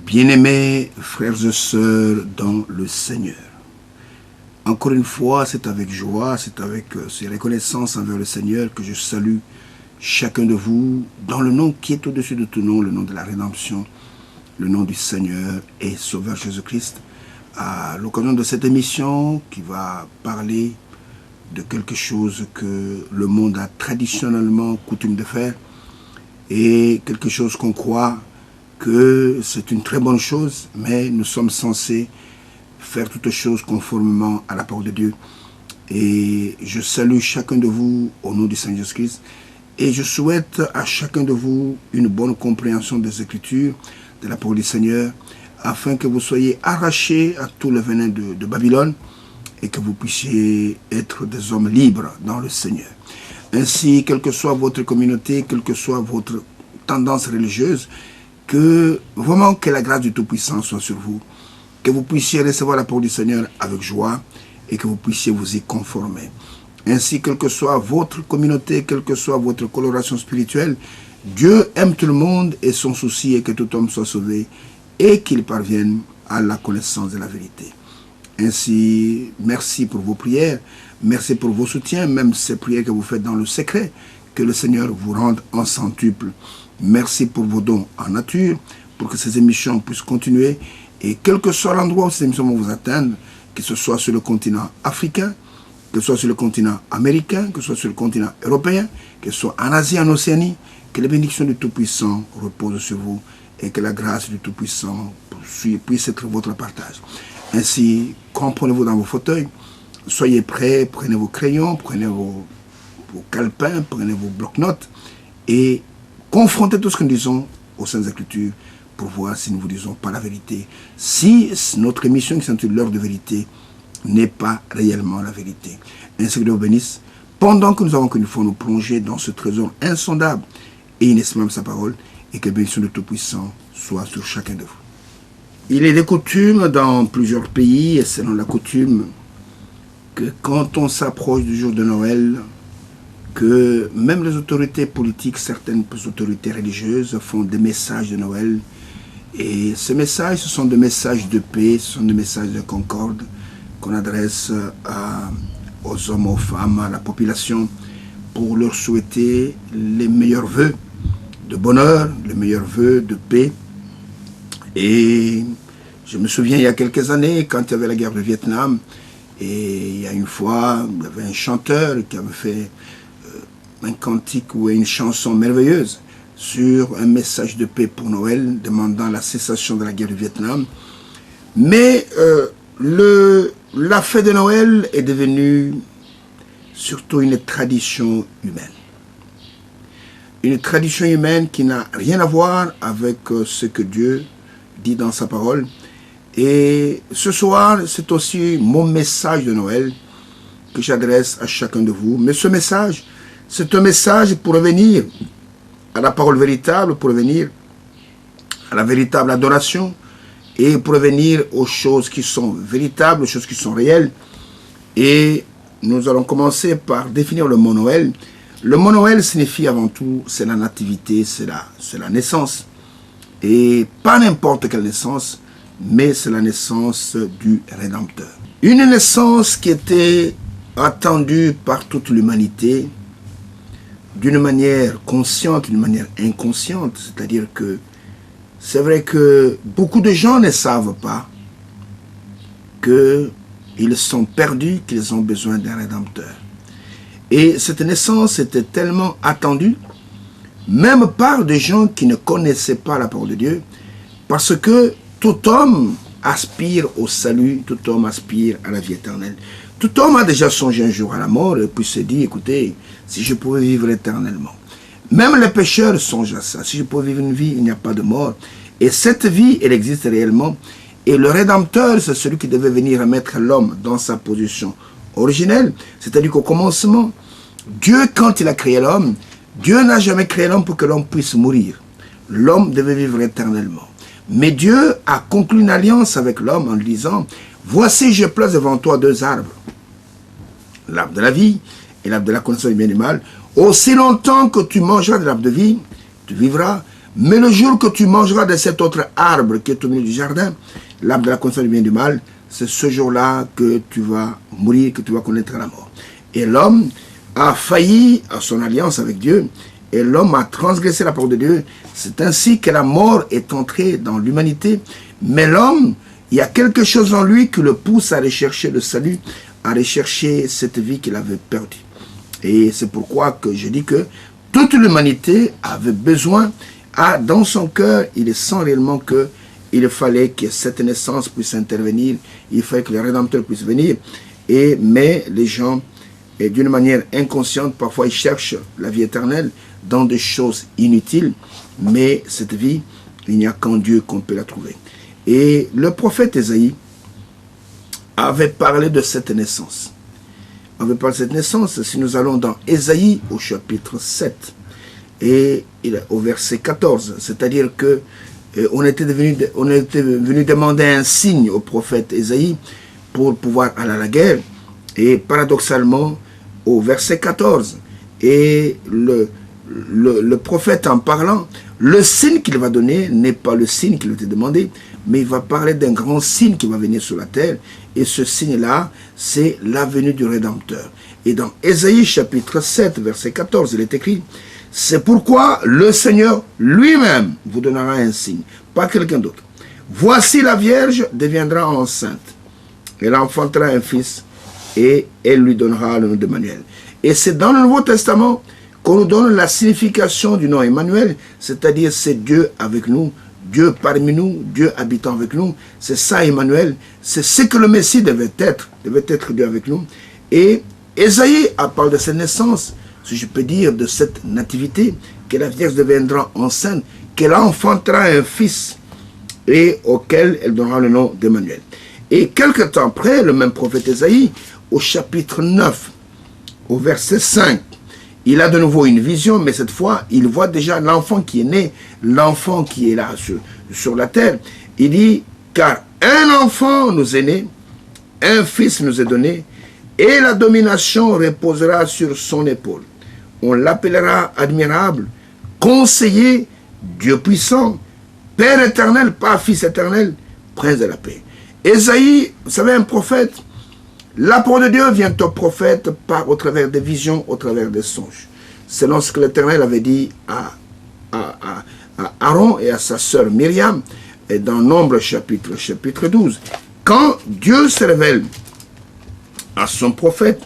Bien-aimés frères et sœurs dans le Seigneur, encore une fois, c'est avec joie, c'est avec reconnaissance envers le Seigneur que je salue chacun de vous dans le nom qui est au-dessus de tout nom, le nom de la rédemption, le nom du Seigneur et Sauveur Jésus-Christ. À l'occasion de cette émission qui va parler de quelque chose que le monde a traditionnellement coutume de faire et quelque chose qu'on croit que c'est une très bonne chose, mais nous sommes censés faire toutes choses conformément à la parole de Dieu. Et je salue chacun de vous au nom du Seigneur Jésus-Christ et je souhaite à chacun de vous une bonne compréhension des Écritures, de la parole du Seigneur, afin que vous soyez arrachés à tout le venin de Babylone et que vous puissiez être des hommes libres dans le Seigneur. Ainsi, quelle que soit votre communauté, quelle que soit votre tendance religieuse, que vraiment que la grâce du Tout-Puissant soit sur vous, que vous puissiez recevoir la parole du Seigneur avec joie et que vous puissiez vous y conformer. Ainsi, quelle que soit votre communauté, quelle que soit votre coloration spirituelle, Dieu aime tout le monde et son souci est que tout homme soit sauvé et qu'il parvienne à la connaissance de la vérité. Ainsi, merci pour vos prières, merci pour vos soutiens, même ces prières que vous faites dans le secret, que le Seigneur vous rende en centuple. Merci pour vos dons en nature, pour que ces émissions puissent continuer. Et quel que soit l'endroit où ces émissions vont vous atteindre, que ce soit sur le continent africain, que ce soit sur le continent américain, que ce soit sur le continent européen, que ce soit en Asie, en Océanie, que les bénédictions du Tout-Puissant reposent sur vous et que la grâce du Tout-Puissant puisse être votre partage. Ainsi, comprenez-vous dans vos fauteuils, soyez prêts, prenez vos crayons, prenez vos calepins, prenez vos blocs-notes et confrontez tout ce que nous disons aux Saintes Écritures pour voir si nous ne vous disons pas la vérité. Si notre émission qui s'intitule L'heure de vérité n'est pas réellement la vérité. Ainsi que Dieu vous bénisse, pendant que nous avons qu'une fois nous plonger dans ce trésor insondable et inestimable sa parole, et que la bénédiction de Tout-Puissant soit sur chacun de vous. Il est de coutume dans plusieurs pays, et selon la coutume, que quand on s'approche du jour de Noël, que même les autorités politiques, certaines autorités religieuses font des messages de Noël. Et ces messages, ce sont des messages de paix, ce sont des messages de concorde qu'on adresse aux hommes, aux femmes, à la population pour leur souhaiter les meilleurs vœux de bonheur, les meilleurs vœux de paix. Et je me souviens il y a quelques années, quand il y avait la guerre du Vietnam, et il y a une fois, il y avait un chanteur qui avait fait un cantique ou une chanson merveilleuse sur un message de paix pour Noël, demandant la cessation de la guerre du Vietnam. Mais la fête de Noël est devenue surtout une tradition humaine. Une tradition humaine qui n'a rien à voir avec ce que Dieu dit dans sa parole. Et ce soir, c'est aussi mon message de Noël que j'adresse à chacun de vous. Mais ce message, c'est un message pour revenir à la parole véritable, pour revenir à la véritable adoration et pour revenir aux choses qui sont véritables, aux choses qui sont réelles. Et nous allons commencer par définir le mot Noël. Le mot Noël signifie avant tout, c'est la nativité, c'est la naissance. Et pas n'importe quelle naissance, mais c'est la naissance du Rédempteur. Une naissance qui était attendue par toute l'humanité, d'une manière consciente, d'une manière inconsciente. C'est-à-dire que c'est vrai que beaucoup de gens ne savent pas qu'ils sont perdus, qu'ils ont besoin d'un Rédempteur. Et cette naissance était tellement attendue, même par des gens qui ne connaissaient pas la parole de Dieu, parce que tout homme aspire au salut, tout homme aspire à la vie éternelle. Tout homme a déjà songé un jour à la mort et puis se dit, écoutez, si je pouvais vivre éternellement. Même les pécheurs songent à ça. Si je pouvais vivre une vie, il n'y a pas de mort. Et cette vie, elle existe réellement. Et le Rédempteur, c'est celui qui devait venir remettre l'homme dans sa position originelle. C'est-à-dire qu'au commencement, Dieu, quand il a créé l'homme, Dieu n'a jamais créé l'homme pour que l'homme puisse mourir. L'homme devait vivre éternellement. Mais Dieu a conclu une alliance avec l'homme en lui disant, voici, je place devant toi deux arbres. L'arbre de la vie et l'arbre de la connaissance du bien et du mal. Aussi longtemps que tu mangeras de l'arbre de vie, tu vivras. Mais le jour que tu mangeras de cet autre arbre qui est au milieu du jardin, l'arbre de la connaissance du bien et du mal, c'est ce jour-là que tu vas mourir, que tu vas connaître la mort. Et l'homme a failli à son alliance avec Dieu, et l'homme a transgressé la parole de Dieu. C'est ainsi que la mort est entrée dans l'humanité. Mais l'homme, il y a quelque chose en lui qui le pousse à rechercher le salut, à rechercher cette vie qu'il avait perdue. Et c'est pourquoi que je dis que toute l'humanité avait besoin, dans son cœur, il sent réellement qu'il fallait que cette naissance puisse intervenir, il fallait que le Rédempteur puisse venir. Mais les gens, d'une manière inconsciente, parfois ils cherchent la vie éternelle dans des choses inutiles, mais cette vie, il n'y a qu'en Dieu qu'on peut la trouver. Et le prophète Ésaïe avait parlé de cette naissance. On parle de cette naissance, si nous allons dans Ésaïe au chapitre 7 et au verset 14, c'est-à-dire que on était venu demander un signe au prophète Ésaïe pour pouvoir aller à la guerre, et paradoxalement au verset 14, et le prophète en parlant, le signe qu'il va donner n'est pas le signe qu'il était demandé, mais il va parler d'un grand signe qui va venir sur la terre. Et ce signe-là, c'est la venue du Rédempteur. Et dans Ésaïe chapitre 7, verset 14, il est écrit, « C'est pourquoi le Seigneur lui-même vous donnera un signe, pas quelqu'un d'autre. Voici la Vierge deviendra enceinte. Elle enfantera un fils et elle lui donnera le nom d'Emmanuel. » Et c'est dans le Nouveau Testament qu'on nous donne la signification du nom Emmanuel, c'est-à-dire c'est Dieu avec nous, Dieu parmi nous, Dieu habitant avec nous. C'est ça Emmanuel, c'est ce que le Messie devait être Dieu avec nous. Et Ésaïe parle de cette naissance, si je peux dire, de cette nativité, que la Vierge deviendra enceinte, qu'elle enfantera un fils, et auquel elle donnera le nom d'Emmanuel. Et quelque temps après, le même prophète Ésaïe, au chapitre 9, au verset 5, il a de nouveau une vision, mais cette fois, il voit déjà l'enfant qui est né, l'enfant qui est là sur la terre. Il dit, car un enfant nous est né, un fils nous est donné, et la domination reposera sur son épaule. On l'appellera admirable, conseiller, Dieu puissant, Père éternel, pas fils éternel, prince de la paix. Ésaïe, vous savez, un prophète, la parole de Dieu vient au prophète au travers des visions, au travers des songes. Selon ce que l'Éternel avait dit à Aaron et à sa sœur Myriam, et dans Nombre chapitre 12. Quand Dieu se révèle à son prophète,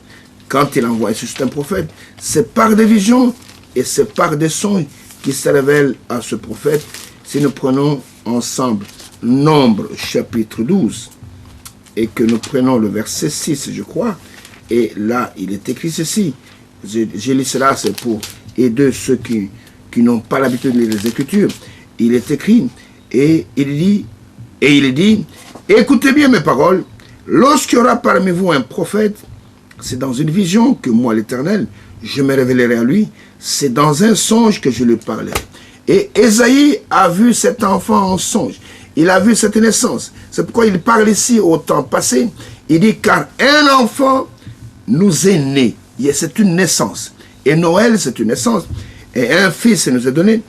quand il envoie juste un prophète, c'est par des visions et c'est par des songes qui se révèlent à ce prophète. Si nous prenons ensemble Nombre chapitre 12, et que nous prenons le verset 6, je crois, et là, il est écrit ceci. J'ai lu cela, c'est pour aider ceux qui n'ont pas l'habitude de lire les Écritures. Il est écrit, et il dit, écoutez bien mes paroles, lorsqu'il y aura parmi vous un prophète, c'est dans une vision que moi, l'Éternel, je me révélerai à lui, c'est dans un songe que je lui parlerai. Et Ésaïe a vu cet enfant en songe. Il a vu cette naissance. C'est pourquoi il parle ici au temps passé. Il dit, car un enfant nous est né. C'est une naissance. Et Noël, c'est une naissance. Et un fils nous est donné.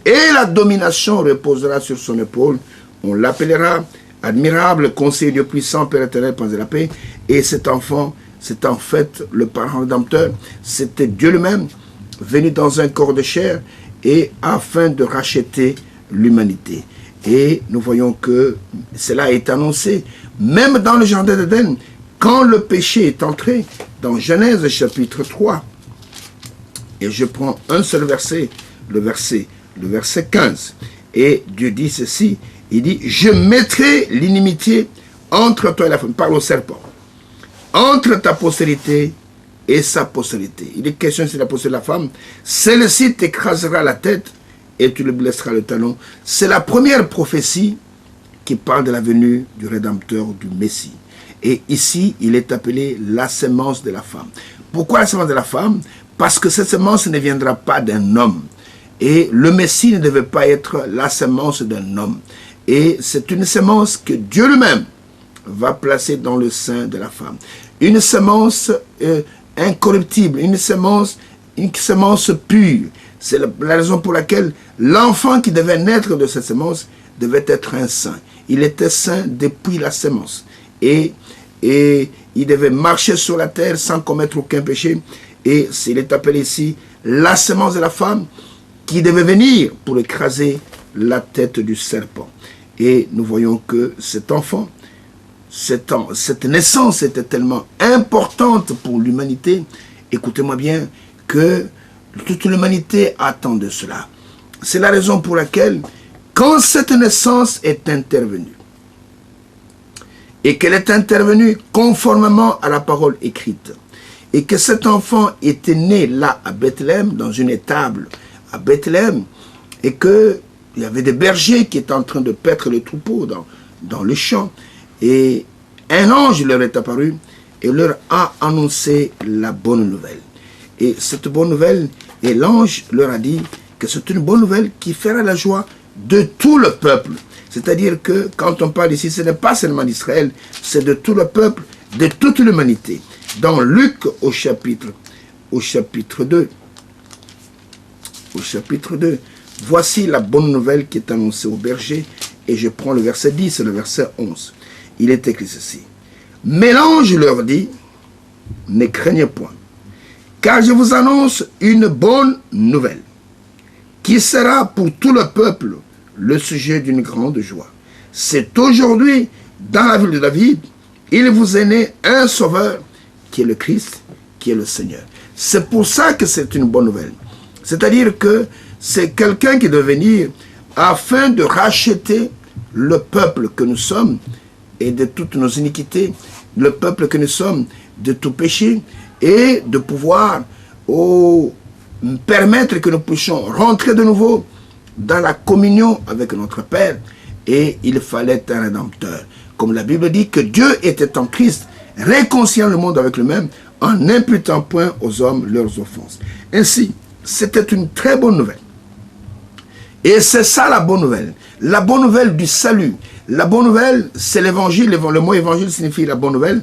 Et la domination reposera sur son épaule. On l'appellera admirable, conseiller Dieu puissant, Père éternel, prince de la paix. Et cet enfant, c'est en fait le parent rédempteur. C'était Dieu lui-même, venu dans un corps de chair, et afin de racheter l'humanité. Et nous voyons que cela est annoncé, même dans le jardin d'Éden, quand le péché est entré, dans Genèse chapitre 3. Et je prends un seul verset, le verset 15. Et Dieu dit ceci, il dit, je mettrai l'inimitié entre toi et la femme, parle au serpent, entre ta postérité et sa postérité. Il est question de la postérité de la femme, celle-ci t'écrasera la tête, et tu le blesseras le talon. C'est la première prophétie qui parle de la venue du Rédempteur, du Messie. Et ici, il est appelé la sémence de la femme. Pourquoi la sémence de la femme? Parce que cette sémence ne viendra pas d'un homme. Et le Messie ne devait pas être la sémence d'un homme. Et c'est une sémence que Dieu lui-même va placer dans le sein de la femme. Une sémence incorruptible, une sémence pure. C'est la raison pour laquelle l'enfant qui devait naître de cette semence devait être un saint. Il était saint depuis la semence. Et il devait marcher sur la terre sans commettre aucun péché. Et il est appelé ici la semence de la femme qui devait venir pour écraser la tête du serpent. Et nous voyons que cet enfant, cette naissance était tellement importante pour l'humanité, écoutez-moi bien, que toute l'humanité attend de cela. C'est la raison pour laquelle, quand cette naissance est intervenue, et qu'elle est intervenue conformément à la parole écrite, et que cet enfant était né là à Bethléem, dans une étable à Bethléem, et qu'il y avait des bergers qui étaient en train de paître les troupeaux dans le champ, et un ange leur est apparu et leur a annoncé la bonne nouvelle. Et cette bonne nouvelle, et l'ange leur a dit que c'est une bonne nouvelle qui fera la joie de tout le peuple. C'est-à-dire que quand on parle ici, ce n'est pas seulement d'Israël, c'est de tout le peuple, de toute l'humanité. Dans Luc au chapitre 2, voici la bonne nouvelle qui est annoncée aux bergers, et je prends le verset 10 et le verset 11. Il est écrit ceci. Mais l'ange leur dit, ne craignez point, car je vous annonce une bonne nouvelle, qui sera pour tout le peuple le sujet d'une grande joie. C'est aujourd'hui, dans la ville de David, il vous est né un sauveur, qui est le Christ, qui est le Seigneur. C'est pour ça que c'est une bonne nouvelle. C'est-à-dire que c'est quelqu'un qui doit venir afin de racheter le peuple que nous sommes et de toutes nos iniquités, le peuple que nous sommes de tout péché, et de pouvoir permettre que nous puissions rentrer de nouveau dans la communion avec notre Père. Et il fallait un rédempteur. Comme la Bible dit que Dieu était en Christ, réconciliant le monde avec lui-même, en n'imputant point aux hommes leurs offenses. Ainsi, c'était une très bonne nouvelle. Et c'est ça la bonne nouvelle. La bonne nouvelle du salut. La bonne nouvelle, c'est l'évangile. Le mot évangile signifie la bonne nouvelle.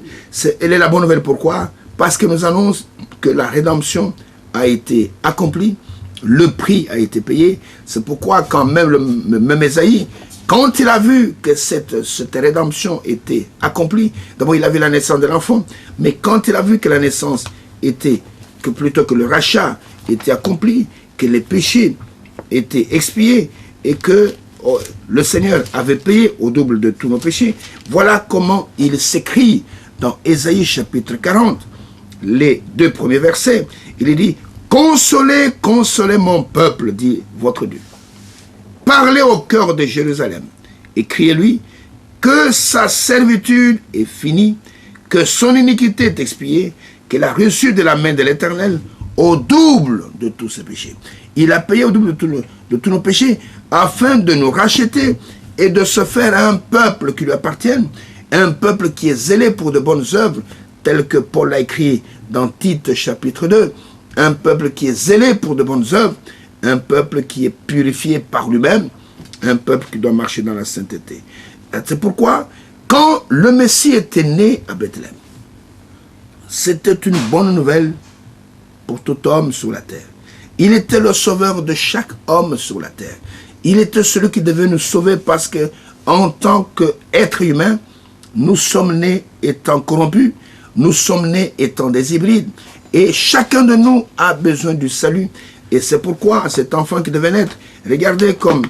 Elle est la bonne nouvelle pourquoi? Parce qu'elle nous annonce que la rédemption a été accomplie. Le prix a été payé. C'est pourquoi quand même Ésaïe, quand il a vu que cette rédemption était accomplie, d'abord il a vu la naissance de l'enfant, mais quand il a vu que la naissance était, plutôt que le rachat était accompli, que les péchés étaient expiés et que le Seigneur avait payé au double de tous nos péchés, voilà comment il s'écrit dans Ésaïe chapitre 40, les 2 premiers versets. Il est dit, consolez, consolez mon peuple, dit votre Dieu. Parlez au cœur de Jérusalem et criez-lui que sa servitude est finie, que son iniquité est expiée, qu'elle a reçu de la main de l'Éternel au double de tous ses péchés. Il a payé au double de tous nos péchés afin de nous racheter et de se faire un peuple qui lui appartienne, un peuple qui est zélé pour de bonnes œuvres, tel que Paul l'a écrit dans Tite chapitre 2, un peuple qui est zélé pour de bonnes œuvres, un peuple qui est purifié par lui-même, un peuple qui doit marcher dans la sainteté. C'est pourquoi, quand le Messie était né à Bethléem, c'était une bonne nouvelle pour tout homme sur la terre. Il était le sauveur de chaque homme sur la terre. Il était celui qui devait nous sauver parce que, en tant qu'être humain, nous sommes nés étant corrompus, nous sommes nés étant des hybrides, et chacun de nous a besoin du salut. Et c'est pourquoi cet enfant qui devait naître, regardez comme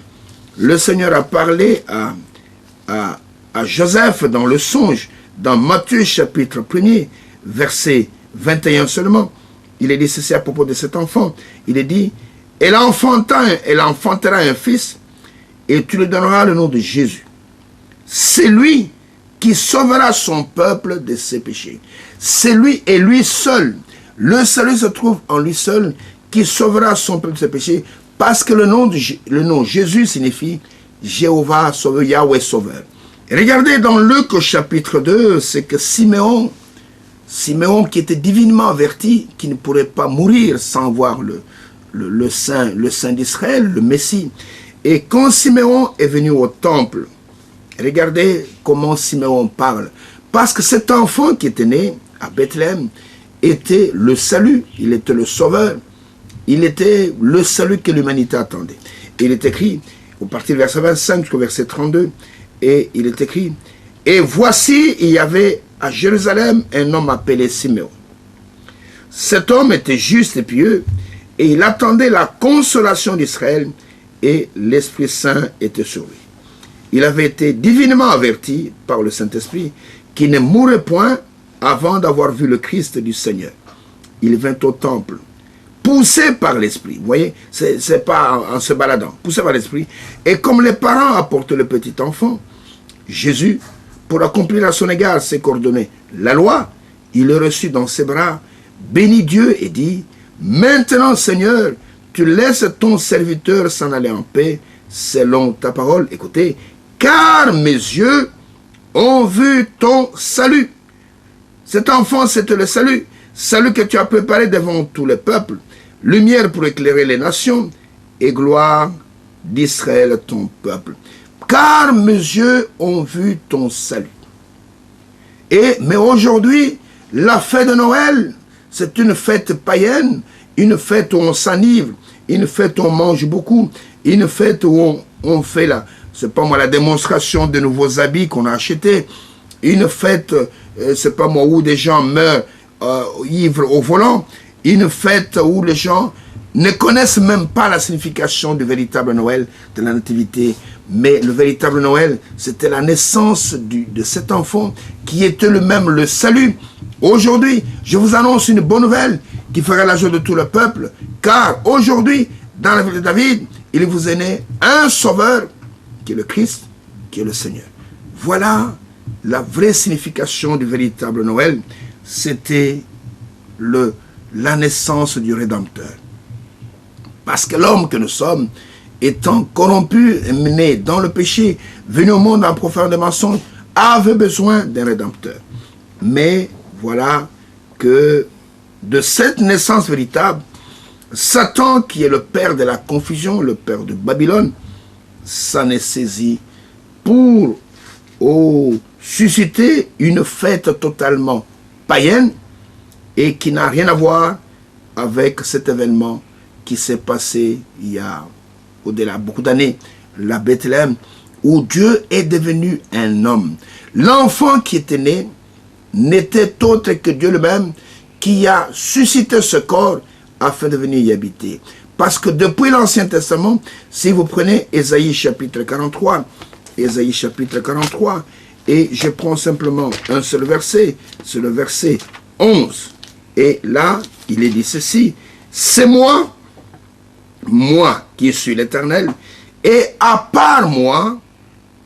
le Seigneur a parlé à Joseph dans le songe, dans Matthieu chapitre 1er, verset 21 seulement. Il est dit ceci à propos de cet enfant. Il est dit, elle enfantera un fils, et tu lui donneras le nom de Jésus. C'est lui qui sauvera son peuple de ses péchés. C'est lui et lui seul. Le salut se trouve en lui seul, qui sauvera son peuple de ses péchés, parce que le nom Jésus signifie Jéhovah sauveur, Yahweh sauveur. Et regardez dans Luc au chapitre 2, c'est que Siméon qui était divinement averti, qui ne pourrait pas mourir sans voir le Saint d'Israël, le Messie. Et quand Siméon est venu au temple, regardez comment Siméon parle. Parce que cet enfant qui était né à Bethléem était le salut, il était le sauveur. Il était le salut que l'humanité attendait. Et il est écrit, au partir du verset 25 jusqu'au verset 32, et il est écrit, « Et voici, il y avait à Jérusalem un homme appelé Siméon. Cet homme était juste et pieux, et il attendait la consolation d'Israël, et l'Esprit Saint était sur lui. Il avait été divinement averti par le Saint-Esprit qu'il ne mourrait point avant d'avoir vu le Christ du Seigneur. Il vint au temple, poussé par l'Esprit. Vous voyez, c'est pas en se baladant, poussé par l'Esprit. Et comme les parents apportent le petit enfant, Jésus, pour accomplir à son égard ses coordonnées, la loi, il le reçut dans ses bras, bénit Dieu et dit, « Maintenant, Seigneur, tu laisses ton serviteur s'en aller en paix, selon ta parole. » Écoutez, « Car mes yeux ont vu ton salut. » Cet enfant, c'était le salut. Salut que tu as préparé devant tous les peuples, lumière pour éclairer les nations, et gloire d'Israël, ton peuple. Car mes yeux ont vu ton salut. Mais aujourd'hui, la fête de Noël, c'est une fête païenne, une fête où on s'enivre, une fête où on mange beaucoup, une fête où on fait la démonstration de nouveaux habits qu'on a achetés, une fête, où des gens meurent ivres au volant, une fête où les gens ne connaissent même pas la signification du véritable Noël, de la nativité. Mais le véritable Noël, c'était la naissance de cet enfant qui était lui-même le salut. Aujourd'hui, je vous annonce une bonne nouvelle qui fera la joie de tout le peuple, car aujourd'hui, dans la ville de David, il vous est né un sauveur, qui est le Christ, qui est le Seigneur. Voilà la vraie signification du véritable Noël. C'était la naissance du Rédempteur. Parce que l'homme que nous sommes, étant corrompu et mené dans le péché, venu au monde en profondeur de mensonges, avait besoin d'un Rédempteur. Mais voilà que de cette naissance véritable, Satan, qui est le père de la confusion, le père de Babylone, s'en est saisi pour susciter une fête totalement païenne et qui n'a rien à voir avec cet événement qui s'est passé il y a au-delà beaucoup d'années, la Bethléem, où Dieu est devenu un homme. L'enfant qui était né n'était autre que Dieu lui-même qui a suscité ce corps afin de venir y habiter. Parce que depuis l'Ancien Testament, si vous prenez Ésaïe chapitre 43, Ésaïe chapitre 43, et je prends simplement un seul verset, c'est le verset 11. Et là, il est dit ceci, « C'est moi qui suis l'Éternel, et à part moi,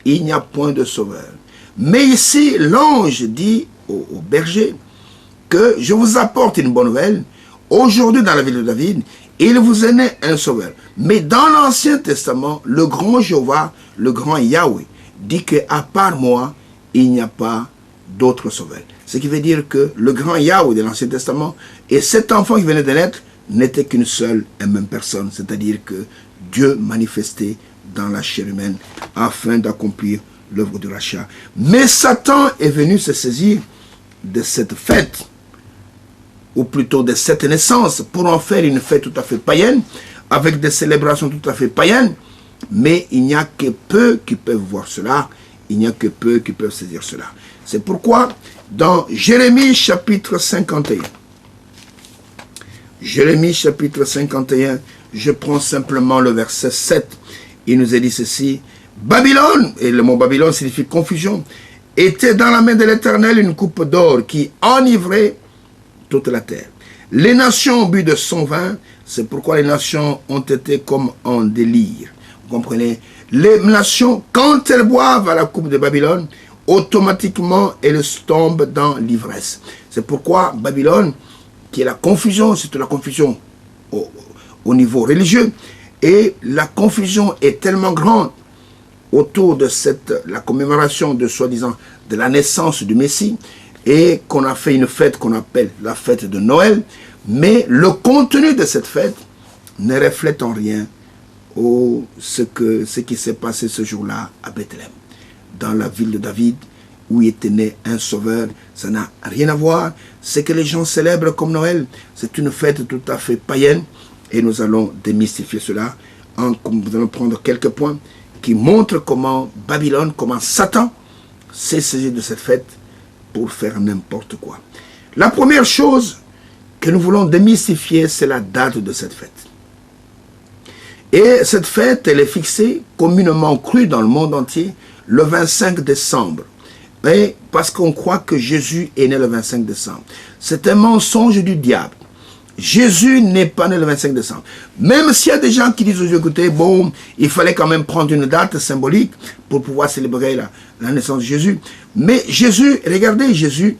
il n'y a point de sauveur. » Mais ici, l'ange dit au berger que je vous apporte une bonne nouvelle. Aujourd'hui, dans la ville de David, il vous est né un sauveur. Mais dans l'Ancien Testament, le grand Jéhovah, le grand Yahweh, dit qu'à part moi, il n'y a pas d'autre sauveur. Ce qui veut dire que le grand Yahweh de l'Ancien Testament et cet enfant qui venait de naître n'étaient qu'une seule et même personne. C'est-à-dire que Dieu manifestait dans la chair humaine afin d'accomplir l'œuvre du rachat. Mais Satan est venu se saisir de cette fête, ou plutôt de cette naissance, pour en faire une fête tout à fait païenne, avec des célébrations tout à fait païennes, mais il n'y a que peu qui peuvent voir cela, il n'y a que peu qui peuvent saisir cela. C'est pourquoi, dans Jérémie chapitre 51, Jérémie chapitre 51, je prends simplement le verset 7, il nous est dit ceci, Babylone, et le mot Babylone signifie confusion, était dans la main de l'Éternel une coupe d'or qui enivrait toute la terre. Les nations ont bu de son vin, c'est pourquoi les nations ont été comme en délire. Vous comprenez? Les nations, quand elles boivent à la coupe de Babylone, automatiquement elles tombent dans l'ivresse. C'est pourquoi Babylone, qui est la confusion, c'est la confusion au niveau religieux, et la confusion est tellement grande autour de la commémoration de soi-disant de la naissance du Messie, et qu'on a fait une fête qu'on appelle la fête de Noël, mais le contenu de cette fête ne reflète en rien ce qui s'est passé ce jour-là à Bethléem, dans la ville de David, où il était né un sauveur. Ça n'a rien à voir. Ce que les gens célèbrent comme Noël, c'est une fête tout à fait païenne, Et nous allons démystifier cela. Nous allons prendre quelques points qui montrent comment Babylone, comment Satan s'est saisi de cette fête pour faire n'importe quoi. La première chose que nous voulons démystifier, c'est la date de cette fête. Et cette fête, elle est fixée, communément crue dans le monde entier, le 25 décembre. Et parce qu'on croit que Jésus est né le 25 décembre. C'est un mensonge du diable. Jésus n'est pas né le 25 décembre. Même s'il y a des gens qui disent, écoutez, bon, il fallait quand même prendre une date symbolique pour pouvoir célébrer la naissance de Jésus. Mais Jésus, regardez, Jésus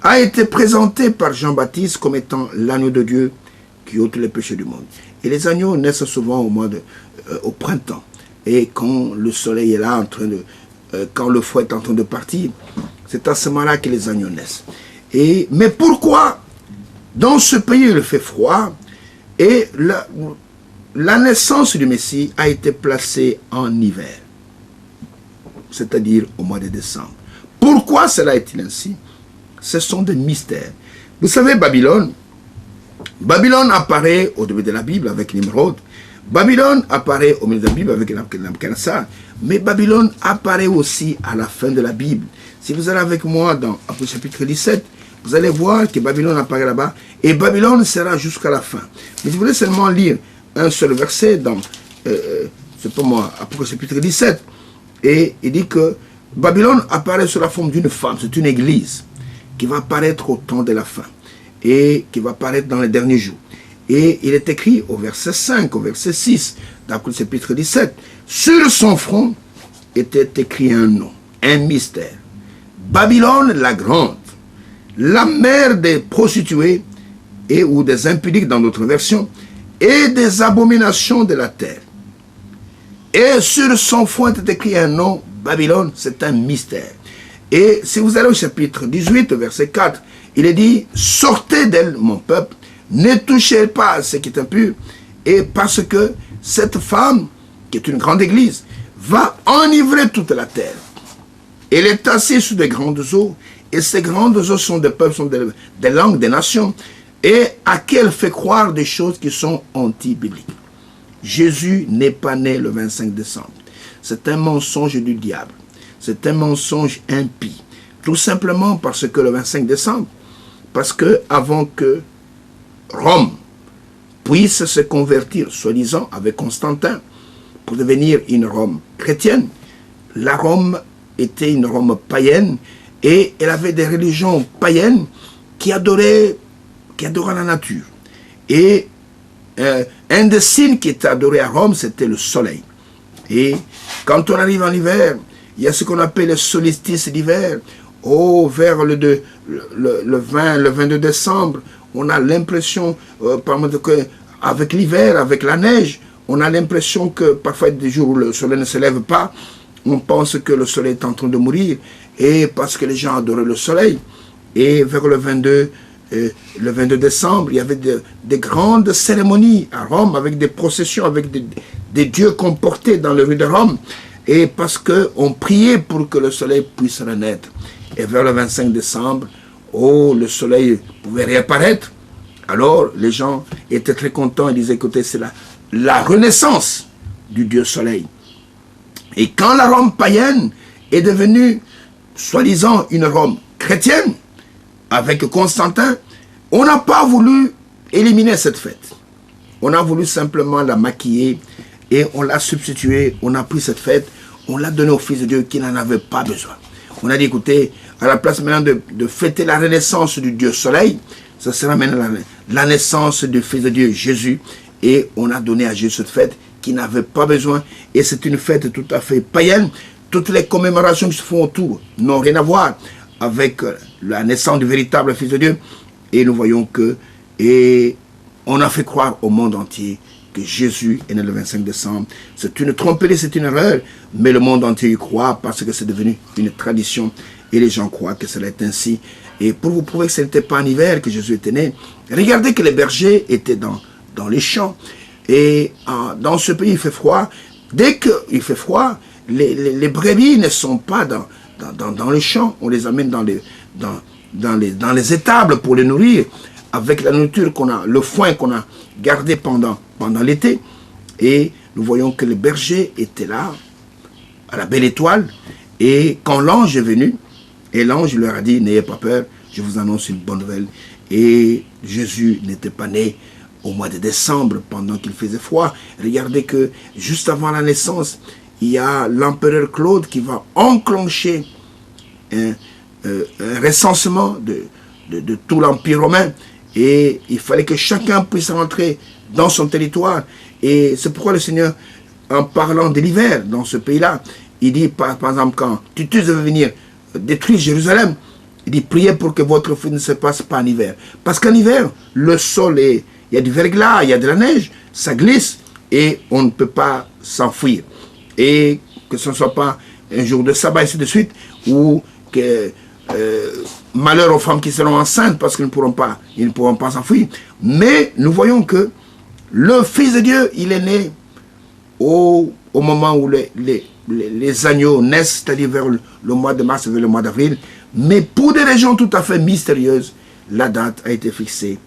a été présenté par Jean-Baptiste comme étant l'agneau de Dieu qui ôte les péchés du monde. Et les agneaux naissent souvent au printemps. Et quand le soleil est là, quand le froid est en train de partir, c'est à ce moment-là que les agneaux naissent. Mais pourquoi dans ce pays il fait froid et la naissance du Messie a été placée en hiver, c'est-à-dire au mois de décembre? Pourquoi cela est-il ainsi? Ce sont des mystères. Vous savez, Babylone apparaît au début de la Bible avec Nimrod. Babylone apparaît au milieu de la Bible avec Nabuchodonosor. Mais Babylone apparaît aussi à la fin de la Bible. Si vous allez avec moi dans Apocalypse chapitre 17, vous allez voir que Babylone apparaît là-bas. Et Babylone sera jusqu'à la fin. Mais je voulais seulement lire un seul verset dans Apocalypse chapitre 17. Et il dit que Babylone apparaît sous la forme d'une femme. C'est une église qui va apparaître au temps de la fin. Et qui va apparaître dans les derniers jours. Et il est écrit au verset 5, au verset 6, d'Apocalypse chapitre 17, sur son front était écrit un nom, un mystère. Babylone la grande, la mère des prostituées ou des impudiques dans notre version, et des abominations de la terre. Et sur son front était écrit un nom, Babylone, c'est un mystère. Et si vous allez au chapitre 18, verset 4, il est dit, sortez d'elle, mon peuple, ne touchez pas à ce qui est impur, et parce que cette femme, qui est une grande église, va enivrer toute la terre. Elle est assise sur des grandes eaux, et ces grandes eaux sont des peuples, sont des langues, des nations, et à qui elle fait croire des choses qui sont anti-bibliques. Jésus n'est pas né le 25 décembre. C'est un mensonge du diable. C'est un mensonge impie. Tout simplement parce que le 25 décembre, parce que avant que Rome puisse se convertir, soi-disant, avec Constantin, pour devenir une Rome chrétienne, la Rome était une Rome païenne, et elle avait des religions païennes qui adoraient la nature. Et un des signes qui était adoré à Rome, c'était le soleil. Et quand on arrive en hiver, il y a ce qu'on appelle le solstice d'hiver. Vers le 22 décembre, on a l'impression, avec l'hiver, avec la neige, on a l'impression que parfois des jours où le soleil ne se lève pas, on pense que le soleil est en train de mourir, et parce que les gens adoraient le soleil. Et vers le 22 décembre, il y avait des grandes cérémonies à Rome, avec des processions, avec des dieux qu'on portait dans les rues de Rome, et parce qu'on priait pour que le soleil puisse renaître. Et vers le 25 décembre, le soleil pouvait réapparaître. Alors, les gens étaient très contents et disaient, écoutez, c'est la renaissance du Dieu soleil. Et quand la Rome païenne est devenue, soi-disant, une Rome chrétienne, avec Constantin, on n'a pas voulu éliminer cette fête. On a voulu simplement la maquiller et on l'a substituée. On a pris cette fête, on l'a donnée au Fils de Dieu qui n'en avait pas besoin. On a dit, écoutez, à la place maintenant de fêter la renaissance du Dieu soleil, ce sera maintenant la naissance du Fils de Dieu, Jésus. Et on a donné à Jésus cette fête qui n'avait pas besoin. Et c'est une fête tout à fait païenne. Toutes les commémorations qui se font autour n'ont rien à voir avec la naissance du véritable Fils de Dieu. Et nous voyons et on a fait croire au monde entier que Jésus est né le 25 décembre. C'est une tromperie, c'est une erreur, mais le monde entier y croit parce que c'est devenu une tradition et les gens croient que cela est ainsi. Et pour vous prouver que ce n'était pas en hiver que Jésus était né, regardez que les bergers étaient dans les champs. Et dans ce pays, il fait froid. Dès qu'il fait froid, les brebis ne sont pas dans les champs. On les amène dans les étables pour les nourrir. avec la nourriture qu'on a, le foin qu'on a gardé pendant l'été. Et nous voyons que les bergers étaient là, à la belle étoile. Et quand l'ange est venu, et l'ange leur a dit, n'ayez pas peur, je vous annonce une bonne nouvelle. Et Jésus n'était pas né au mois de décembre, pendant qu'il faisait froid. Regardez que juste avant la naissance, il y a l'empereur Claude qui va enclencher un recensement de tout l'Empire romain. Et il fallait que chacun puisse rentrer dans son territoire. Et c'est pourquoi le Seigneur, en parlant de l'hiver dans ce pays-là, il dit, par exemple, quand Titus devait venir détruire Jérusalem, il dit, priez pour que votre feu ne se passe pas en hiver. Parce qu'en hiver, le sol est, il y a du verglas, il y a de la neige, ça glisse, et on ne peut pas s'enfuir. Et que ce ne soit pas un jour de sabbat, et ainsi de suite, ou que malheur aux femmes qui seront enceintes, parce qu'ils ne pourront pas s'enfuir. Mais nous voyons que le Fils de Dieu, il est né au moment où les agneaux naissent, c'est-à-dire vers le mois de mars, vers le mois d'avril. Mais pour des raisons tout à fait mystérieuses, la date a été fixée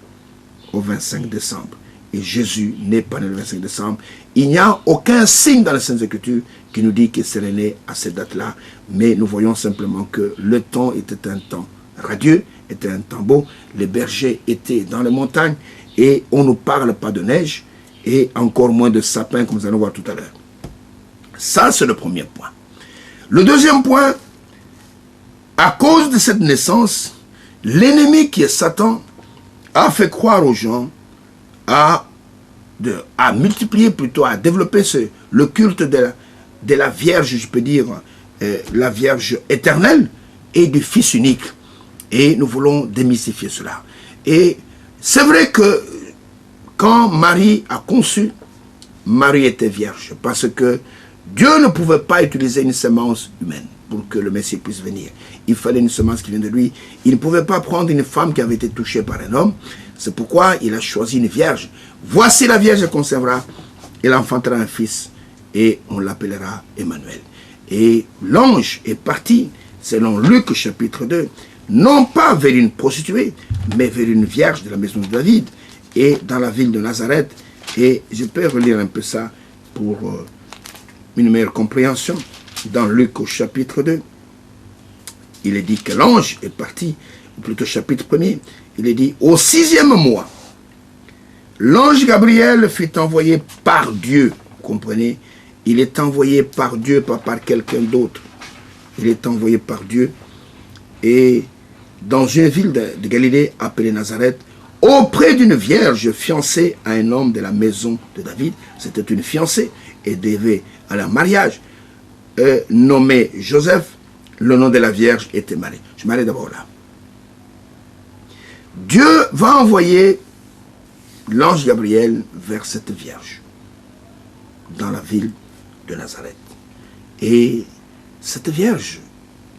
au 25 décembre. Et Jésus n'est pas né le 25 décembre. Il n'y a aucun signe dans les Saintes Écritures qui nous dit qu'il serait né à cette date-là. Mais nous voyons simplement que le temps était un temps radieux, était un temps beau. Les bergers étaient dans les montagnes et on ne nous parle pas de neige et encore moins de sapins comme nous allons voir tout à l'heure. Ça, c'est le premier point. Le deuxième point, à cause de cette naissance, l'ennemi qui est Satan a fait croire aux gens à multiplier, plutôt à développer le culte de la Vierge, je peux dire, la Vierge éternelle et du Fils unique. Et nous voulons démystifier cela. Et c'est vrai que quand Marie a conçu, Marie était vierge, parce que Dieu ne pouvait pas utiliser une semence humaine pour que le Messie puisse venir. Il fallait une semence qui vient de lui. Il ne pouvait pas prendre une femme qui avait été touchée par un homme. C'est pourquoi il a choisi une vierge. Voici la vierge concevoir, elle enfantera un fils et on l'appellera Emmanuel. Et l'ange est parti, selon Luc chapitre 2, non pas vers une prostituée, mais vers une vierge de la maison de David et dans la ville de Nazareth. Et je peux relire un peu ça pour une meilleure compréhension. Dans Luc au chapitre 2, il est dit que l'ange est parti, ou plutôt chapitre 1er, il est dit au 6e mois, l'ange Gabriel fut envoyé par Dieu. Vous comprenez? Il est envoyé par Dieu, pas par quelqu'un d'autre. Il est envoyé par Dieu. Et dans une ville de Galilée appelée Nazareth, auprès d'une vierge fiancée à un homme de la maison de David. C'était une fiancée et devait aller en mariage. Nommé Joseph, le nom de la vierge était Marie. Je m'arrête d'abord là. Dieu va envoyer l'ange Gabriel vers cette vierge dans la ville de Nazareth. Et cette vierge,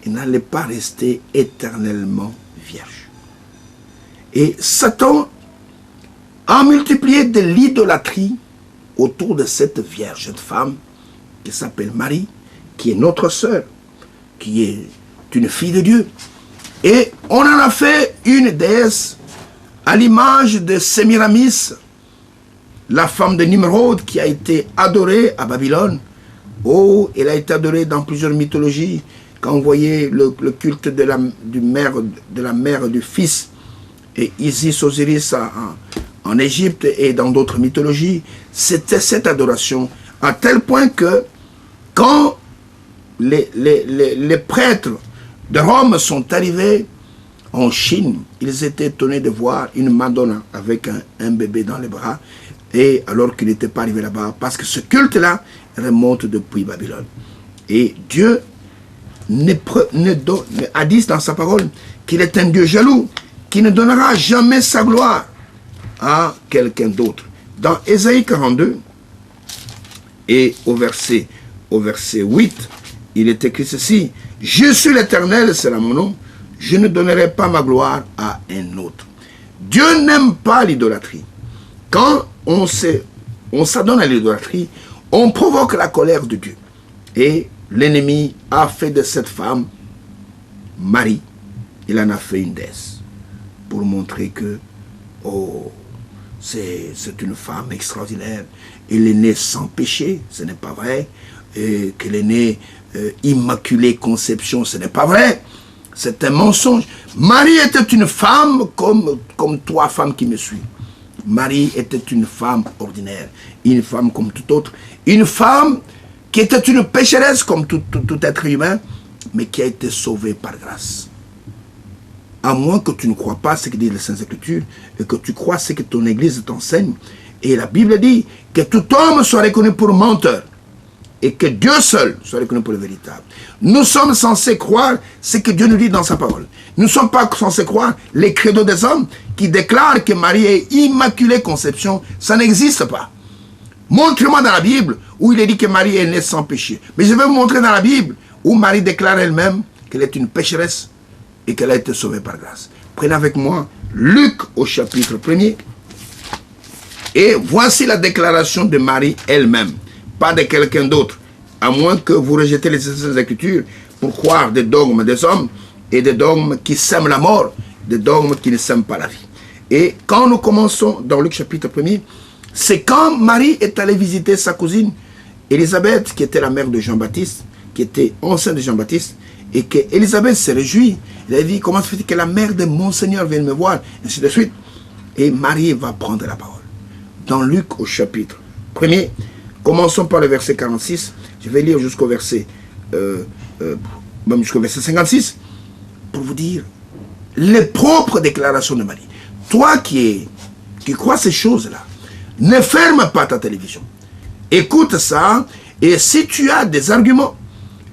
elle n'allait pas rester éternellement vierge. Et Satan a multiplié de l'idolâtrie autour de cette vierge, cette femme qui s'appelle Marie, qui est notre sœur, qui est une fille de Dieu. Et on en a fait une déesse à l'image de Sémiramis, la femme de Nimrod qui a été adorée à Babylone. Oh, elle a été adorée dans plusieurs mythologies. Quand on voyait le culte de la mère du fils, et Isis, Osiris en Égypte et dans d'autres mythologies, c'était cette adoration, à tel point que quand les prêtres de Rome sont arrivés en Chine, ils étaient étonnés de voir une Madonna avec un bébé dans les bras, et alors qu'il n'était pas arrivé là-bas, parce que ce culte-là remonte depuis Babylone. Et Dieu a dit dans sa parole qu'il est un Dieu jaloux, qui ne donnera jamais sa gloire à quelqu'un d'autre. Dans Ésaïe 42, et au verset 8, il est écrit ceci: « Je suis l'Éternel, c'est là mon nom, je ne donnerai pas ma gloire à un autre. » Dieu n'aime pas l'idolâtrie. Quand on s'adonne à l'idolâtrie, on provoque la colère de Dieu. Et l'ennemi a fait de cette femme, Marie, il en a fait une déesse, pour montrer que oh, c'est une femme extraordinaire. Elle est née sans péché, ce n'est pas vrai. Qu'elle est née immaculée conception, ce n'est pas vrai. C'est un mensonge. Marie était une femme comme toi, femme qui me suis. Marie était une femme ordinaire, une femme comme tout autre, une femme qui était une pécheresse comme tout être humain, mais qui a été sauvée par grâce. À moins que tu ne crois pas ce que dit les Saintes Écritures et que tu crois ce que ton Église t'enseigne. Et la Bible dit que tout homme soit reconnu pour menteur et que Dieu seul soit reconnu pour le véritable. Nous sommes censés croire ce que Dieu nous dit dans sa parole. Nous ne sommes pas censés croire les credos des hommes qui déclarent que Marie est immaculée conception. Ça n'existe pas. Montre-moi dans la Bible où il est dit que Marie est née sans péché. Mais je vais vous montrer dans la Bible où Marie déclare elle-même qu'elle est une pécheresse et qu'elle a été sauvée par grâce. Prenez avec moi Luc au chapitre 1er. Et voici la déclaration de Marie elle-même, pas de quelqu'un d'autre, à moins que vous rejetez les Écritures pour croire des dogmes des hommes et des dogmes qui sèment la mort, des dogmes qui ne sèment pas la vie. Et quand nous commençons dans Luc chapitre 1er, c'est quand Marie est allée visiter sa cousine Élisabeth, qui était la mère de Jean-Baptiste, qui était enceinte de Jean-Baptiste, et qu'Élisabeth s'est réjouie. Elle a dit, comment se fait-il que la mère de mon Seigneur vienne me voir, et ainsi de suite. Et Marie va prendre la parole. Dans Luc au chapitre 1er, commençons par le verset 46, je vais lire jusqu'au verset, même jusqu'au verset 56, pour vous dire les propres déclarations de Marie. Toi qui crois ces choses-là, ne ferme pas ta télévision. Écoute ça, et si tu as des arguments,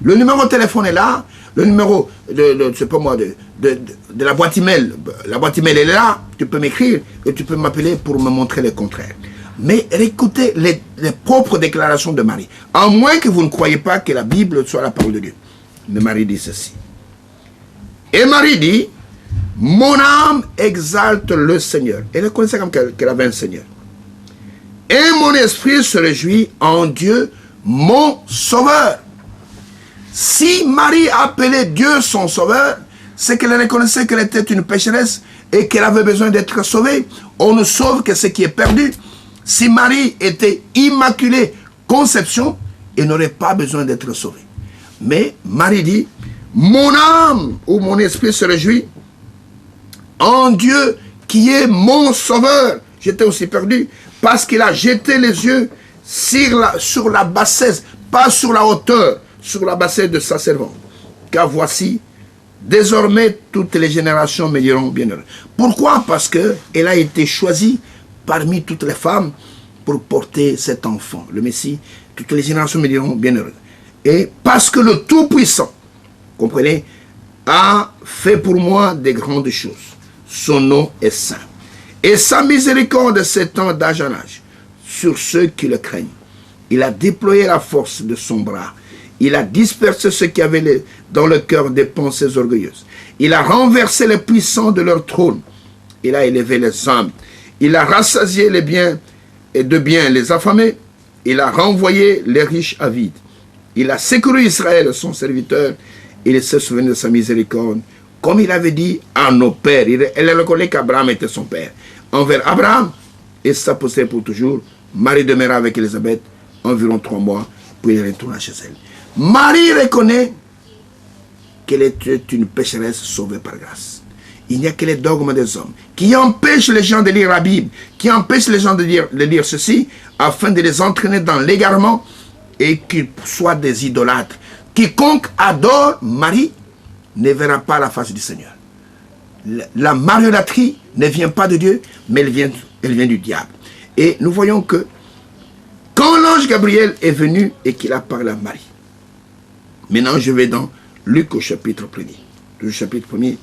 le numéro de téléphone est là, le numéro je sais pas moi, de la boîte email, elle est là, tu peux m'écrire et tu peux m'appeler pour me montrer le contraire. Mais écoutez les propres déclarations de Marie, à moins que vous ne croyez pas que la Bible soit la parole de Dieu. Mais Marie dit ceci. Et Marie dit, mon âme exalte le Seigneur. Elle connaissait comme qu'elle avait un Seigneur. Et mon esprit se réjouit en Dieu, mon Sauveur. Si Marie appelait Dieu son Sauveur, c'est qu'elle reconnaissait qu'elle était une pécheresse et qu'elle avait besoin d'être sauvée. On ne sauve que ce qui est perdu. Si Marie était immaculée conception, elle n'aurait pas besoin d'être sauvée. Mais Marie dit, mon âme ou mon esprit se réjouit en Dieu qui est mon Sauveur. J'étais aussi perdu parce qu'il a jeté les yeux sur la bassesse, pas sur la hauteur, sur la bassesse de sa servante. Car voici, désormais, toutes les générations me diront bienheureux. Pourquoi? Parce qu'elle a été choisie parmi toutes les femmes pour porter cet enfant, le Messie. Toutes les générations me diront bienheureux. Et parce que le Tout-Puissant, comprenez, a fait pour moi des grandes choses. Son nom est saint. Et sa miséricorde s'étend d'âge en âge sur ceux qui le craignent. Il a déployé la force de son bras. Il a dispersé ceux qui avaient dans le cœur des pensées orgueilleuses. Il a renversé les puissants de leur trône. Il a élevé les hommes. Il a rassasié les biens et de biens les affamés. Il a renvoyé les riches avides. Il a secouru Israël, son serviteur. Il s'est souvenu de sa miséricorde, comme il avait dit à nos pères. Elle reconnaît qu'Abraham était son père. Envers Abraham et sa postérité pour toujours, Marie demeura avec Élisabeth environ 3 mois, puis elle retourna chez elle. Marie reconnaît qu'elle était une pécheresse sauvée par grâce. Il n'y a que les dogmes des hommes qui empêchent les gens de lire la Bible, qui empêchent les gens de lire ceci, afin de les entraîner dans l'égarement et qu'ils soient des idolâtres. Quiconque adore Marie ne verra pas la face du Seigneur. La mariolâtrie ne vient pas de Dieu, mais elle vient du diable. Et nous voyons que quand l'ange Gabriel est venu et qu'il a parlé à Marie, maintenant je vais dans Luc au chapitre 1er. Le chapitre 1er,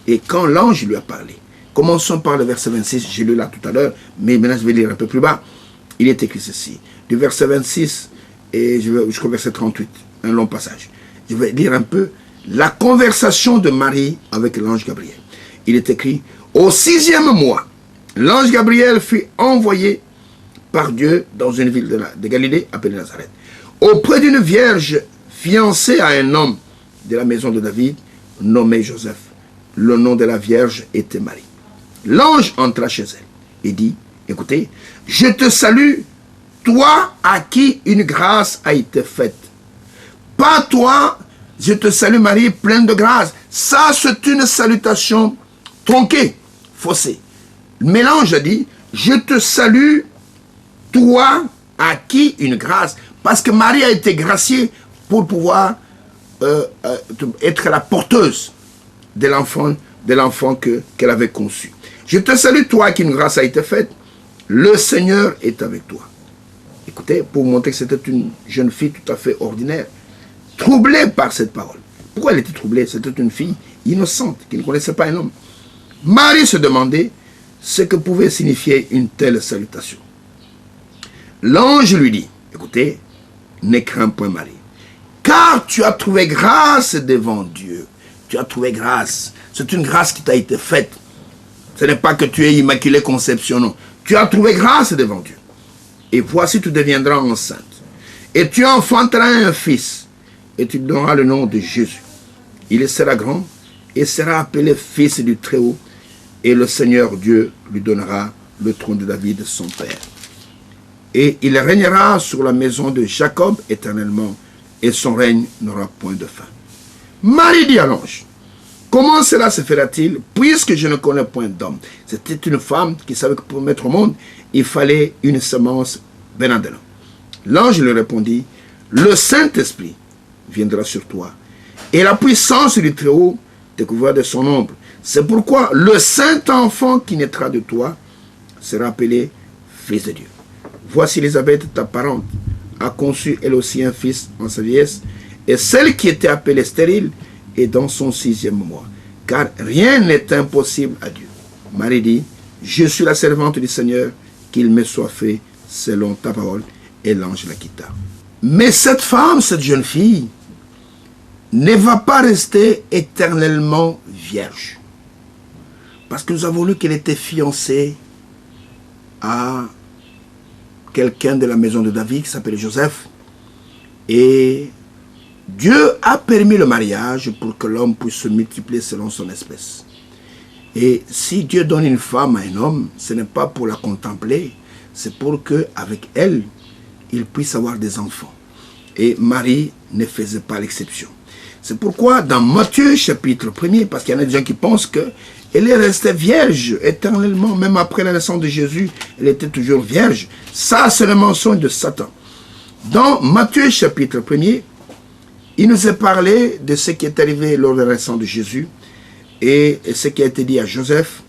et quand l'ange lui a parlé, commençons par le verset 26, j'ai lu là tout à l'heure, mais maintenant je vais lire un peu plus bas. Il est écrit ceci, du verset 26 et jusqu'au verset 38, un long passage. Je vais lire un peu la conversation de Marie avec l'ange Gabriel. Il est écrit, au 6e mois, l'ange Gabriel fut envoyé par Dieu dans une ville de Galilée appelée Nazareth, auprès d'une vierge fiancée à un homme de la maison de David, nommé Joseph. Le nom de la vierge était Marie. L'ange entra chez elle. et dit, écoutez, je te salue, toi à qui une grâce a été faite. Pas toi, je te salue Marie, pleine de grâce. Ça, c'est une salutation tronquée, faussée. Le mélange dit, je te salue, toi à qui une grâce. Parce que Marie a été graciée pour pouvoir être la porteuse de l'enfant qu'elle avait conçu. Je te salue, toi à qui une grâce a été faite. Le Seigneur est avec toi. Écoutez, pour montrer que c'était une jeune fille tout à fait ordinaire, troublée par cette parole. Pourquoi elle était troublée? C'était une fille innocente, qui ne connaissait pas un homme. Marie se demandait ce que pouvait signifier une telle salutation. L'ange lui dit, écoutez, ne crains point Marie, car tu as trouvé grâce devant Dieu. Tu as trouvé grâce. C'est une grâce qui t'a été faite. Ce n'est pas que tu es immaculée conception, non. Tu as trouvé grâce devant Dieu. Et voici, tu deviendras enceinte. Et tu enfanteras un fils. Et tu donneras le nom de Jésus. Il sera grand et sera appelé fils du Très-Haut. Et le Seigneur Dieu lui donnera le trône de David, son père. Et il régnera sur la maison de Jacob éternellement. Et son règne n'aura point de fin. Marie dit à l'ange, comment cela se fera-t-il, puisque je ne connais point d'homme? C'était une femme qui savait que pour mettre au monde, il fallait une semence bénédicte. L'ange lui répondit, le Saint-Esprit viendra sur toi, et la puissance du Très-Haut te couvrira de son ombre. C'est pourquoi le Saint-Enfant qui naîtra de toi sera appelé Fils de Dieu. Voici Élisabeth, ta parente, a conçu elle aussi un fils en sa vieillesse, et celle qui était appelée stérile est dans son 6e mois, car rien n'est impossible à Dieu. Marie dit, je suis la servante du Seigneur, qu'il me soit fait selon ta parole, et l'ange la quitta. Mais cette femme, cette jeune fille, ne va pas rester éternellement vierge. Parce que nous avons lu qu'elle était fiancée à quelqu'un de la maison de David qui s'appelait Joseph. Et Dieu a permis le mariage pour que l'homme puisse se multiplier selon son espèce. Et si Dieu donne une femme à un homme, ce n'est pas pour la contempler, c'est pour qu'avec elle, il puisse avoir des enfants. Et Marie ne faisait pas l'exception. C'est pourquoi dans Matthieu chapitre 1er, parce qu'il y en a des gens qui pensent qu'elle est restée vierge éternellement, même après la naissance de Jésus, elle était toujours vierge. Ça, c'est le mensonge de Satan. Dans Matthieu chapitre 1er, il nous est parlé de ce qui est arrivé lors de la naissance de Jésus et ce qui a été dit à Joseph.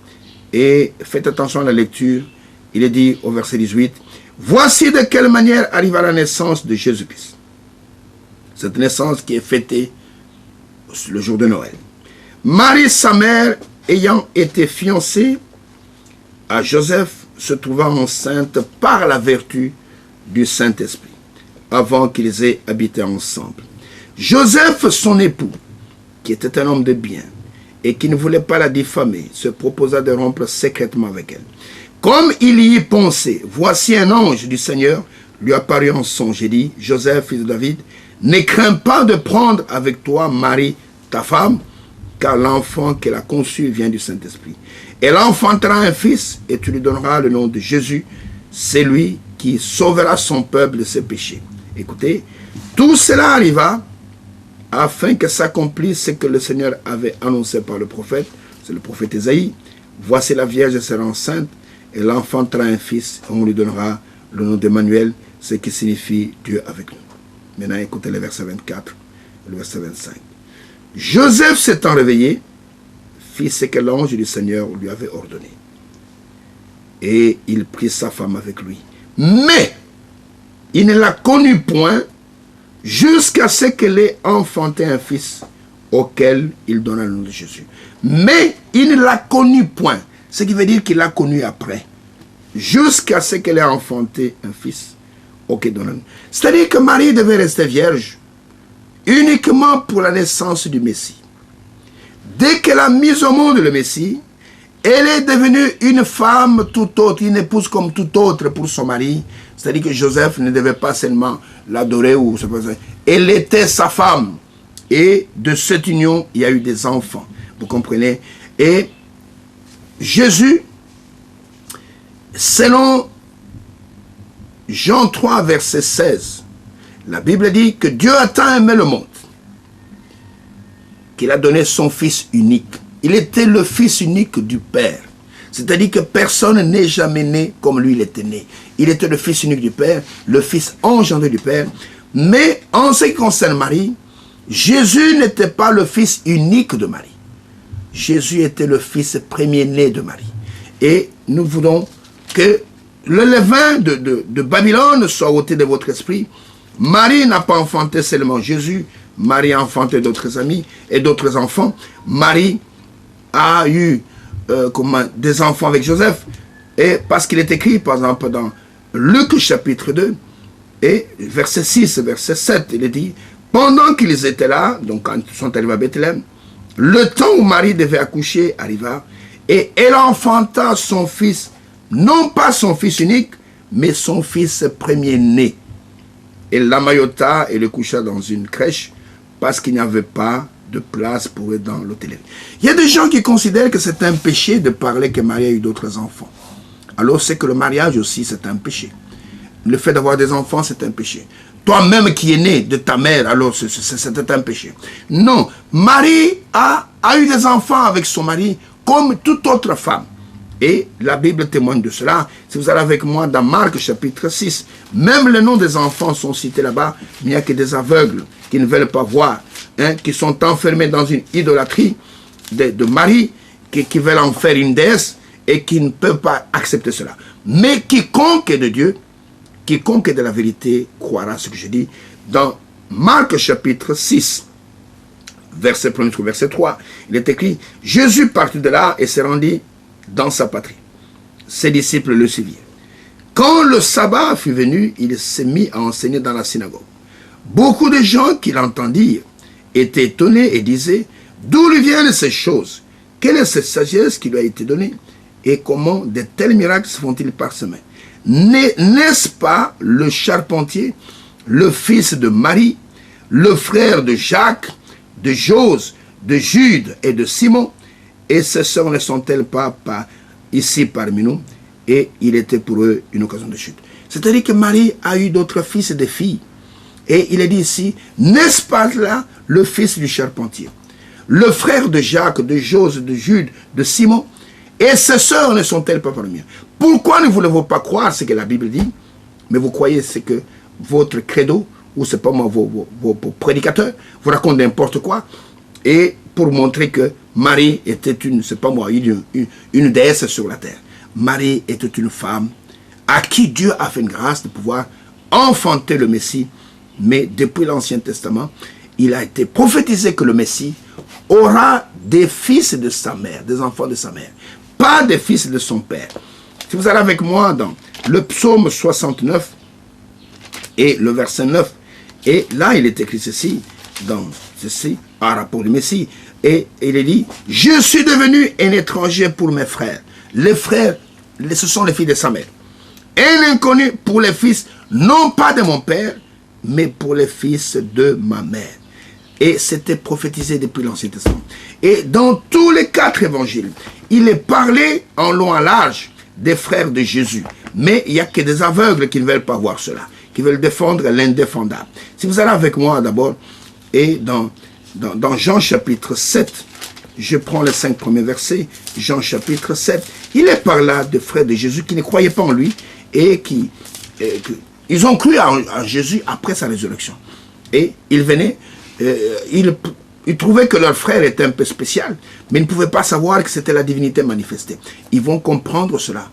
Et faites attention à la lecture. Il est dit au verset 18, « Voici de quelle manière arriva la naissance de Jésus-Christ. » Cette naissance qui est fêtée le jour de Noël. Marie, sa mère, ayant été fiancée à Joseph, se trouva enceinte par la vertu du Saint-Esprit, avant qu'ils aient habité ensemble. Joseph, son époux, qui était un homme de bien, et qui ne voulait pas la diffamer, se proposa de rompre secrètement avec elle. Comme il y pensait, voici un ange du Seigneur lui apparut en songe et dit, Joseph, fils de David, ne crains pas de prendre avec toi Marie, ta femme, car l'enfant qu'elle a conçu vient du Saint-Esprit. Elle enfantera un fils, et tu lui donneras le nom de Jésus, c'est lui qui sauvera son peuple de ses péchés. Écoutez, tout cela arriva afin que s'accomplisse ce que le Seigneur avait annoncé par le prophète, c'est le prophète Ésaïe. Voici la Vierge sera enceinte, et l'enfantera un fils, et on lui donnera le nom d'Emmanuel, ce qui signifie Dieu avec nous. Maintenant, écoutez le verset 24 et le verset 25. Joseph s'étant réveillé, fit ce que l'ange du Seigneur lui avait ordonné. Et il prit sa femme avec lui. Mais il ne la connut point jusqu'à ce qu'elle ait enfanté un fils auquel il donna le nom de Jésus. Mais il ne la connut point. Ce qui veut dire qu'il l'a connu après. Jusqu'à ce qu'elle ait enfanté un fils auquel il donna le nom. C'est-à-dire que Marie devait rester vierge uniquement pour la naissance du Messie. Dès qu'elle a mis au monde le Messie, elle est devenue une femme tout autre, une épouse comme tout autre pour son mari. C'est-à-dire que Joseph ne devait pas seulement l'adorer ou se passer. Elle était sa femme. Et de cette union, il y a eu des enfants. Vous comprenez? Et Jésus selon Jean 3, verset 16, la Bible dit que Dieu a tant aimé le monde qu'il a donné son Fils unique. Il était le Fils unique du Père. C'est-à-dire que personne n'est jamais né comme lui, il était né. Il était le Fils unique du Père, le Fils engendré du Père. Mais en ce qui concerne Marie, Jésus n'était pas le Fils unique de Marie. Jésus était le Fils premier-né de Marie. Et nous voulons que le levain de Babylone soit ôté de votre esprit. Marie n'a pas enfanté seulement Jésus. Marie a enfanté d'autres amis et d'autres enfants. Marie a eu des enfants avec Joseph. Et parce qu'il est écrit, par exemple, dans Luc chapitre 2, et verset 6, verset 7, il est dit, pendant qu'ils étaient là, donc quand ils sont arrivés à Bethléem, le temps où Marie devait accoucher arriva, et elle enfanta son fils, non pas son fils unique, mais son fils premier-né. Elle l'amaillota et le coucha dans une crèche, parce qu'il n'y avait pas de place pour eux dans l'hôtellerie. Il y a des gens qui considèrent que c'est un péché de parler que Marie a eu d'autres enfants. Alors c'est que le mariage aussi, c'est un péché. Le fait d'avoir des enfants, c'est un péché. Toi-même qui es né de ta mère, alors c'était un péché. Non, Marie a eu des enfants avec son mari comme toute autre femme. Et la Bible témoigne de cela. Si vous allez avec moi dans Marc chapitre 6, même les noms des enfants sont cités là-bas. Il n'y a que des aveugles qui ne veulent pas voir, hein, qui sont enfermés dans une idolâtrie de Marie, qui veulent en faire une déesse et qui ne peuvent pas accepter cela. Mais quiconque est de Dieu, quiconque est de la vérité, croira ce que je dis. Dans Marc chapitre 6, verset 1 jusqu'au verset 3, il est écrit, Jésus partit de là et s'est rendu dans sa patrie. Ses disciples le suivirent. Quand le sabbat fut venu, il s'est mis à enseigner dans la synagogue. Beaucoup de gens qui l'entendirent étaient étonnés et disaient, d'où lui viennent ces choses? Quelle est cette sagesse qui lui a été donnée? Et comment de tels miracles se font-ils par semaine? N'est-ce pas le charpentier, le fils de Marie, le frère de Jacques, de Jose, de Jude et de Simon? Et ces sœurs ne sont-elles pas ici parmi nous? Et il était pour eux une occasion de chute. C'est-à-dire que Marie a eu d'autres fils et des filles. Et il est dit ici, n'est-ce pas là le fils du charpentier, le frère de Jacques, de Jose, de Jude, de Simon? Et ces sœurs ne sont-elles pas parmi nous? Pourquoi ne voulez-vous pas croire ce que la Bible dit, mais vous croyez ce que votre credo, ou c'est pas moi, vos prédicateurs, vous racontent n'importe quoi, et pour montrer que Marie était c'est pas moi, une déesse sur la terre. Marie était une femme à qui Dieu a fait une grâce de pouvoir enfanter le Messie, mais depuis l'Ancien Testament, il a été prophétisé que le Messie aura des fils de sa mère, des enfants de sa mère, pas des fils de son père. Si vous allez avec moi dans le psaume 69 et le verset 9, et là il est écrit ceci, dans ceci, en rapport du Messie, et il est dit, je suis devenu un étranger pour mes frères. Les frères, ce sont les filles de sa mère. Un inconnu pour les fils, non pas de mon père, mais pour les fils de ma mère. Et c'était prophétisé depuis l'Ancien Testament. Et dans tous les 4 évangiles, il est parlé en long et en large des frères de Jésus. Mais il n'y a que des aveugles qui ne veulent pas voir cela, qui veulent défendre l'indéfendable. Si vous allez avec moi d'abord, et dans Jean chapitre 7, je prends les 5 premiers versets, Jean chapitre 7, il est par là des frères de Jésus qui ne croyaient pas en lui et ils ont cru en Jésus après sa résurrection. Et ils venaient, ils trouvaient que leur frère était un peu spécial, mais ils ne pouvaient pas savoir que c'était la divinité manifestée. Ils vont comprendre cela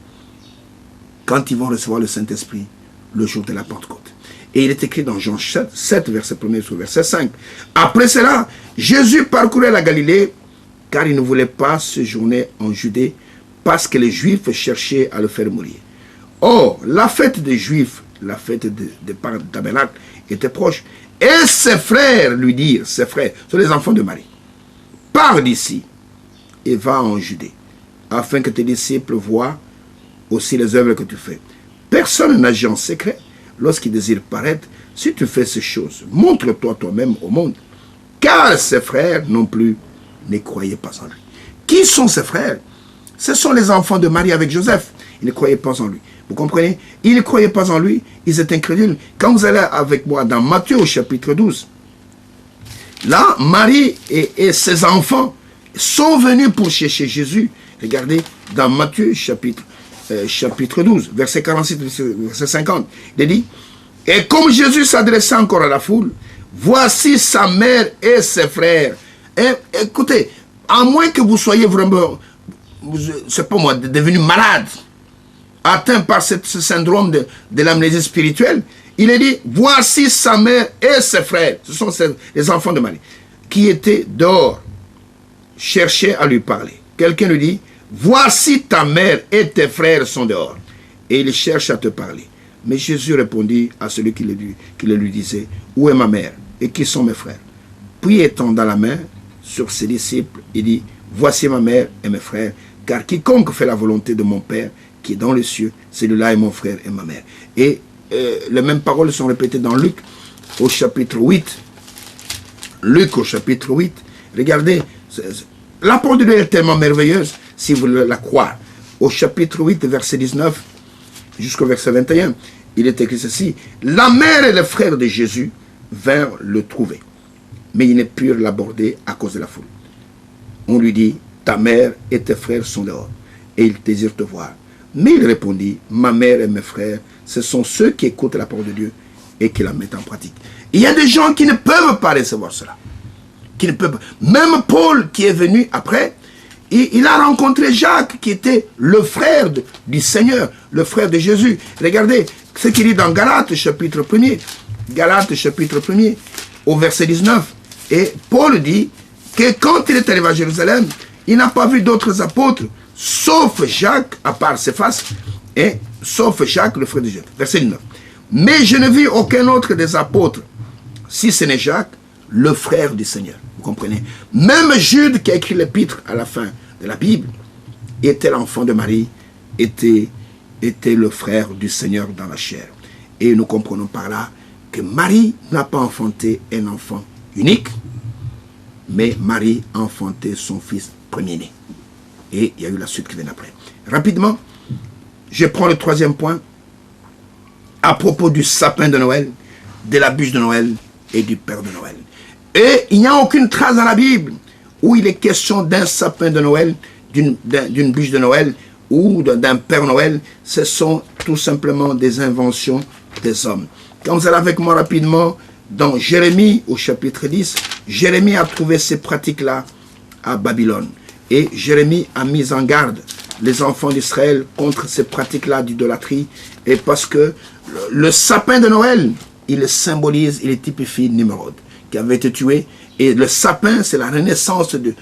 quand ils vont recevoir le Saint-Esprit le jour de la Pentecôte. Et il est écrit dans Jean 7, verset 1 sur verset 5. Après cela, Jésus parcourait la Galilée, car il ne voulait pas séjourner en Judée, parce que les Juifs cherchaient à le faire mourir. Or, la fête des Juifs, la fête des tabernacles, était proche. Et ses frères lui dirent, ses frères, sont les enfants de Marie, pars d'ici et va en Judée, afin que tes disciples voient aussi les œuvres que tu fais. Personne n'agit en secret lorsqu'il désire paraître. Si tu fais ces choses, montre-toi toi-même au monde. Car ses frères non plus ne croyaient pas en lui. Qui sont ses frères? Ce sont les enfants de Marie avec Joseph. Ils ne croyaient pas en lui. Vous comprenez? Ils ne croyaient pas en lui, ils étaient incrédules. Quand vous allez avec moi dans Matthieu au chapitre 12, là, Marie et ses enfants sont venus pour chercher Jésus. Regardez, dans Matthieu chapitre 12, verset 46, verset 50, il est dit, « Et comme Jésus s'adressait encore à la foule, voici sa mère et ses frères. » Et écoutez, à moins que vous soyez vraiment, c'est pas moi, devenu malade, atteint par ce syndrome de l'amnésie spirituelle, il est dit, voici sa mère et ses frères, ce sont les enfants de Marie, qui étaient dehors, cherchaient à lui parler. Quelqu'un lui dit, voici ta mère et tes frères sont dehors, et ils cherchent à te parler. Mais Jésus répondit à celui qui le lui disait, où est ma mère et qui sont mes frères? Puis étendant la main sur ses disciples, il dit, voici ma mère et mes frères, car quiconque fait la volonté de mon Père qui est dans les cieux, celui-là est mon frère et ma mère. Et les mêmes paroles sont répétées dans Luc au chapitre 8. Luc au chapitre 8. Regardez, la parole de Dieu est tellement merveilleuse, si vous la croyez. Au chapitre 8, verset 19 jusqu'au verset 21, il est écrit ceci. La mère et les frères de Jésus vinrent le trouver, mais ils ne purent l'aborder à cause de la foule. On lui dit, ta mère et tes frères sont dehors, et ils désirent te voir. Mais il répondit, ma mère et mes frères, ce sont ceux qui écoutent la parole de Dieu et qui la mettent en pratique. Il y a des gens qui ne peuvent pas recevoir cela. Qui ne peuvent pas. Même Paul qui est venu après, il a rencontré Jacques qui était le frère du Seigneur, le frère de Jésus. Regardez ce qu'il dit dans Galates chapitre 1er. Galates chapitre 1er au verset 19. Et Paul dit que quand il est arrivé à Jérusalem, il n'a pas vu d'autres apôtres, sauf Jacques, à part Céphas, et sauf Jacques, le frère de Jésus. Verset 19. Mais je ne vis aucun autre des apôtres, si ce n'est Jacques, le frère du Seigneur. Vous comprenez? Même Jude, qui a écrit l'épître à la fin de la Bible, était l'enfant de Marie, était le frère du Seigneur dans la chair. Et nous comprenons par là que Marie n'a pas enfanté un enfant unique, mais Marie a enfanté son fils premier-né. Et il y a eu la suite qui vient après. Rapidement, je prends le troisième point à propos du sapin de Noël, de la bûche de Noël et du Père de Noël. Et il n'y a aucune trace dans la Bible où il est question d'un sapin de Noël, d'une bûche de Noël ou d'un Père Noël. Ce sont tout simplement des inventions des hommes. Quand vous allez avec moi rapidement dans Jérémie au chapitre 10, Jérémie a trouvé ces pratiques-là à Babylone. Et Jérémie a mis en garde les enfants d'Israël contre ces pratiques-là d'idolâtrie. Et parce que le sapin de Noël, il symbolise, il typifie Nimrod, qui avait été tué. Et le sapin, c'est la renaissance de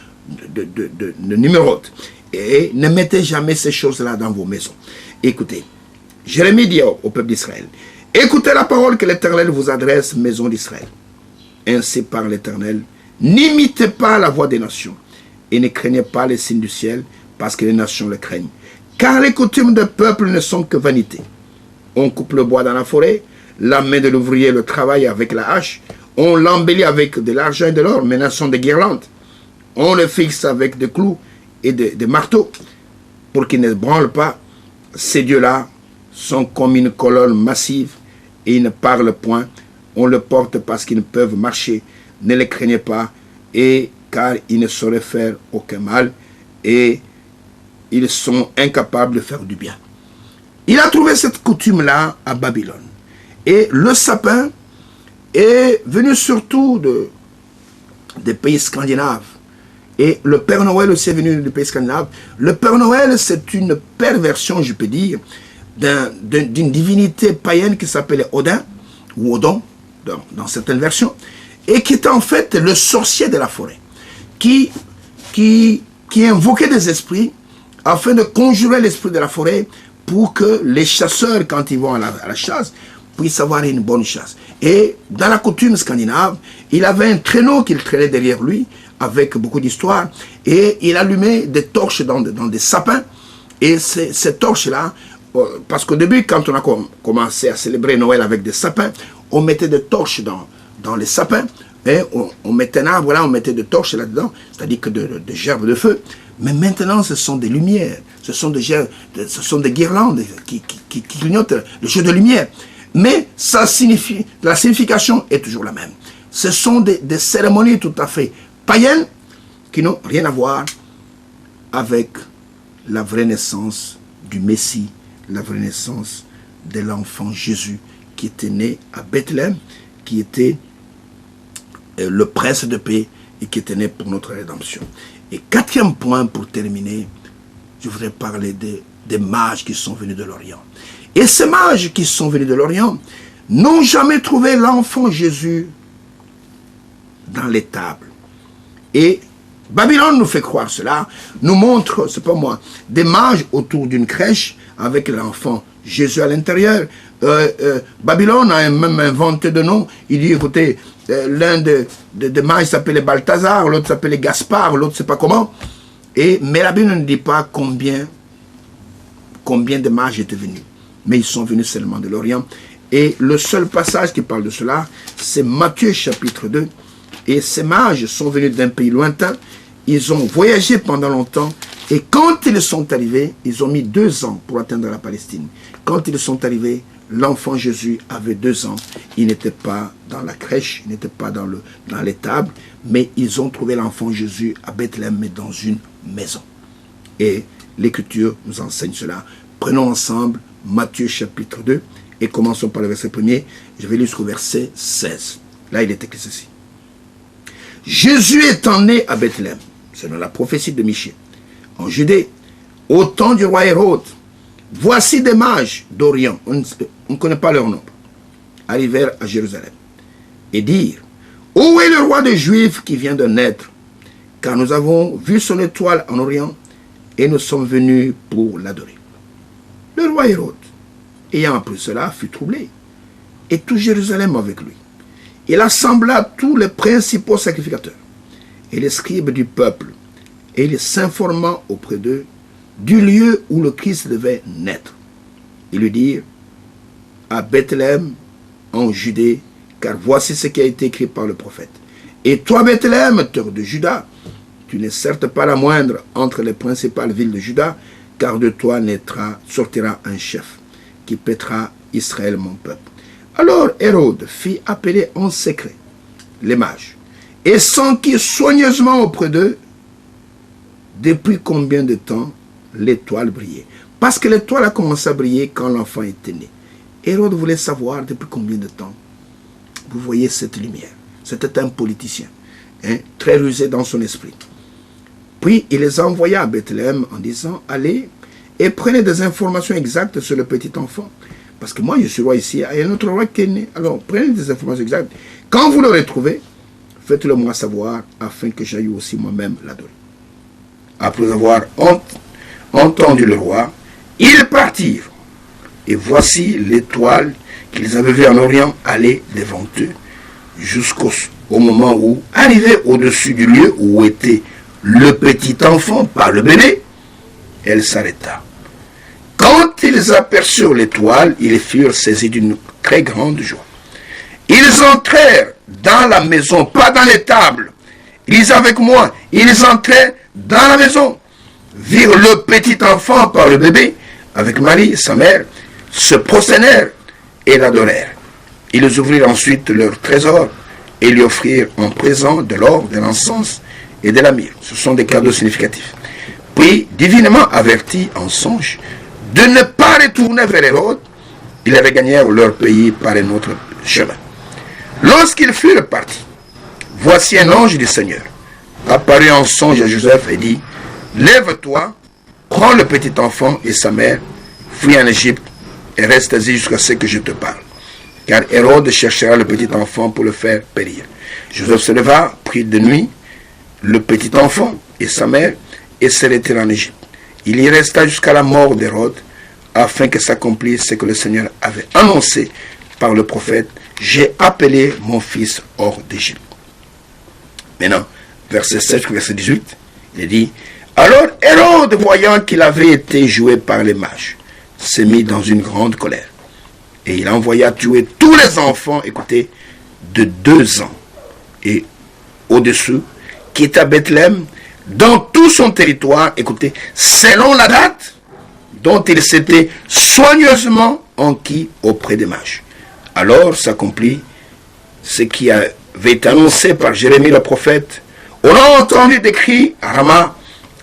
Nimrod. Et ne mettez jamais ces choses-là dans vos maisons. Écoutez, Jérémie dit au peuple d'Israël, écoutez la parole que l'Éternel vous adresse, maison d'Israël. Ainsi parle l'Éternel, n'imitez pas la voix des nations, et ne craignez pas les signes du ciel, parce que les nations le craignent. Car les coutumes des peuples ne sont que vanité. On coupe le bois dans la forêt, la main de l'ouvrier le travaille avec la hache, on l'embellit avec de l'argent et de l'or, menaçant des guirlandes. On le fixe avec des clous et des marteaux, pour qu'il ne branle pas. Ces dieux-là sont comme une colonne massive, et ils ne parlent point. On le porte parce qu'ils ne peuvent marcher. Ne les craignez pas, et car ils ne sauraient faire aucun mal, et ils sont incapables de faire du bien. Il a trouvé cette coutume-là à Babylone. Et le sapin est venu surtout des pays scandinaves. Et le Père Noël aussi est venu du pays scandinave. Le Père Noël, c'est une perversion, je peux dire, d'une divinité païenne qui s'appelait Odin, ou Odon, dans certaines versions, et qui était en fait le sorcier de la forêt, qui invoquait des esprits afin de conjurer l'esprit de la forêt pour que les chasseurs, quand ils vont à la chasse, puissent avoir une bonne chasse. Et dans la coutume scandinave, il avait un traîneau qu'il traînait derrière lui, avec beaucoup d'histoire, et il allumait des torches dans des sapins, et ces torches-là, parce qu'au début, quand on a commencé à célébrer Noël avec des sapins, on mettait des torches dans les sapins, et on mettait un arbre là, on mettait des torches là-dedans, c'est-à-dire que de gerbes de feu, Mais maintenant, ce sont des lumières. Ce sont des guirlandes qui clignotent le jeu de lumière. Mais la signification est toujours la même. Ce sont des cérémonies tout à fait païennes qui n'ont rien à voir avec la vraie naissance du Messie, la vraie naissance de l'enfant Jésus qui était né à Bethléem, qui était le prince de paix et qui était né pour notre rédemption. Et quatrième point pour terminer, je voudrais parler des mages qui sont venus de l'Orient. Et ces mages qui sont venus de l'Orient n'ont jamais trouvé l'enfant Jésus dans les tables. Et Babylone nous fait croire cela, nous montre, c'est pas moi, des mages autour d'une crèche avec l'enfant Jésus à l'intérieur. Babylone a même inventé de nom. Il dit, écoutez, l'un des mages s'appelait Balthazar, l'autre s'appelait Gaspard, l'autre ne sait pas comment. Mais la Bible ne dit pas combien de mages étaient venus. Mais ils sont venus seulement de l'Orient. Et le seul passage qui parle de cela, c'est Matthieu chapitre 2. Et ces mages sont venus d'un pays lointain. Ils ont voyagé pendant longtemps. Et quand ils sont arrivés, ils ont mis 2 ans pour atteindre la Palestine. Quand ils sont arrivés, l'enfant Jésus avait 2 ans. Il n'était pas dans la crèche, il n'était pas dans les tables, mais ils ont trouvé l'enfant Jésus à Bethléem, mais dans une maison. Et l'Écriture nous enseigne cela. Prenons ensemble Matthieu chapitre 2 et commençons par le verset 1er. Je vais lire jusqu'au verset 16. Là, il est écrit ceci. Jésus étant né à Bethléem, selon la prophétie de Michée, en Judée, au temps du roi Hérode, voici des mages d'Orient, on ne connaît pas leur nom, arrivèrent à Jérusalem et dirent, où est le roi des Juifs qui vient de naître? Car nous avons vu son étoile en Orient et nous sommes venus pour l'adorer. Le roi Hérode, ayant appris cela, fut troublé, et tout Jérusalem avec lui. Il assembla tous les principaux sacrificateurs et les scribes du peuple, et il s'informa auprès d'eux du lieu où le Christ devait naître. Ils lui dirent, à Bethléem, en Judée, car voici ce qui a été écrit par le prophète. Et toi, Bethléem, terre de Juda, tu n'es certes pas la moindre entre les principales villes de Juda, car de toi sortira un chef, qui paîtra Israël, mon peuple. Alors Hérode fit appeler en secret les mages, et s'enquit soigneusement auprès d'eux depuis combien de temps l'étoile brillait. Parce que l'étoile a commencé à briller quand l'enfant était né. Hérode voulait savoir depuis combien de temps. Vous voyez cette lumière. C'était un politicien, très rusé dans son esprit. Puis il les envoya à Bethléem en disant, allez et prenez des informations exactes sur le petit enfant. Parce que moi je suis roi ici, il y a un autre roi qui est né. Alors prenez des informations exactes. Quand vous l'aurez trouvé, faites-le moi savoir afin que j'aille aussi moi-même l'adorer. Après avoir entendu le roi, ils partirent. Et voici l'étoile qu'ils avaient vue en Orient aller devant eux, jusqu'au moment où, arrivé au-dessus du lieu où était le petit enfant par le bébé, elle s'arrêta. Quand ils aperçurent l'étoile, ils furent saisis d'une très grande joie. Ils entrèrent dans la maison, pas dans les tables. Lisez avec moi, ils entrèrent dans la maison, virent le petit enfant par le bébé, avec Marie, sa mère, se prosternèrent et l'adorèrent. Ils ouvrirent ensuite leur trésor et lui offrirent en présent de l'or, de l'encens et de la myrrhe. Ce sont des cadeaux significatifs. Puis, divinement avertis en songe de ne pas retourner vers Hérode, ils regagnèrent leur pays par un autre chemin. Lorsqu'ils furent partis, voici un ange du Seigneur apparut en songe à Joseph et dit, lève-toi, prends le petit enfant et sa mère, fuis en Égypte et reste-y jusqu'à ce que je te parle. Car Hérode cherchera le petit enfant pour le faire périr. Joseph se leva, prit de nuit le petit enfant et sa mère et se retira en Égypte. Il y resta jusqu'à la mort d'Hérode, afin que s'accomplisse ce que le Seigneur avait annoncé par le prophète, j'ai appelé mon fils hors d'Égypte. Maintenant, verset 7, verset 18, il dit, alors Hérode, voyant qu'il avait été joué par les mages, s'est mis dans une grande colère. Et il envoya tuer tous les enfants, écoutez, de 2 ans et au-dessous, qui étaient à Bethléem, dans tout son territoire, écoutez, selon la date dont il s'était soigneusement enquis auprès des mages. Alors s'accomplit ce qui avait été annoncé par Jérémie le prophète. On a entendu des cris à Rama,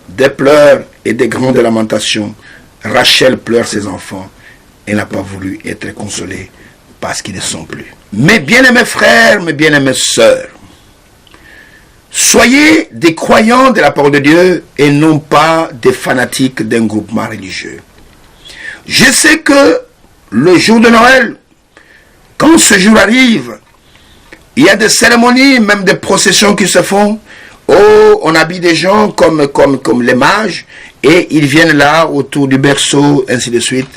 des pleurs et des grandes lamentations. Rachel pleure ses enfants et n'a pas voulu être consolée parce qu'ils ne sont plus. Mes bien-aimés frères, mes bien-aimées sœurs, soyez des croyants de la parole de Dieu et non pas des fanatiques d'un groupement religieux. Je sais que le jour de Noël, quand ce jour arrive, il y a des cérémonies, même des processions qui se font. Oh, on habille des gens comme les mages et ils viennent là autour du berceau, ainsi de suite.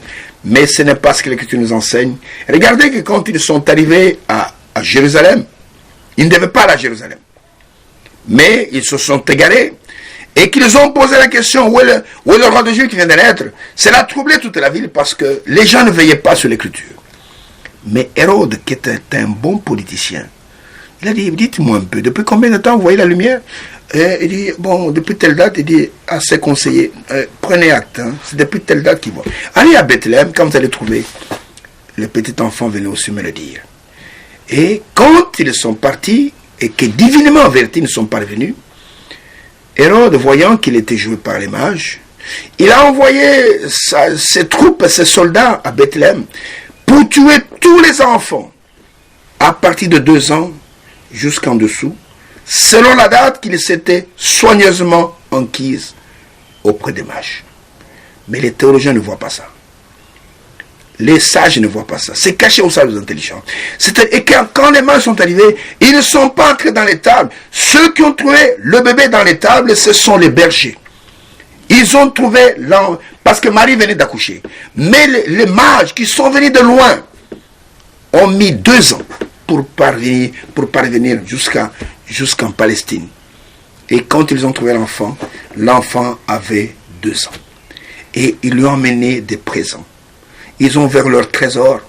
Mais ce n'est pas ce que l'Écriture nous enseigne. Regardez que quand ils sont arrivés à Jérusalem, ils ne devaient pas aller à Jérusalem. Mais ils se sont égarés et qu'ils ont posé la question où est le roi de Dieu qui vient de naître. Cela a troublé toute la ville parce que les gens ne veillaient pas sur l'Écriture. Mais Hérode, qui était un bon politicien, il a dit, dites-moi un peu, depuis combien de temps vous voyez la lumière? Il dit, bon, depuis telle date, il dit à ses conseillers, prenez acte, hein, c'est depuis telle date qu'ils voient. Allez à Bethléem, quand vous allez trouver, les petits enfants venaient aussi me le dire. Et quand ils sont partis, et que divinement en vérité ne sont pas revenus, Hérode, voyant qu'il était joué par les mages, il a envoyé ses troupes, ses soldats à Bethléem pour tuer tous les enfants à partir de 2 ans jusqu'en dessous, selon la date qu'il s'était soigneusement enquise auprès des mages. Mais les théologiens ne voient pas ça. Les sages ne voient pas ça. C'est caché aux sages intelligents. Et quand les mages sont arrivés, ils ne sont pas entrés dans les tables. Ceux qui ont trouvé le bébé dans les tables, ce sont les bergers. Ils ont trouvé parce que Marie venait d'accoucher. Mais les mages qui sont venus de loin ont mis 2 ans pour parvenir jusqu'en Palestine. Et quand ils ont trouvé l'enfant avait 2 ans. Et ils lui ont amené des présents. Ils ont ouvert leur trésor.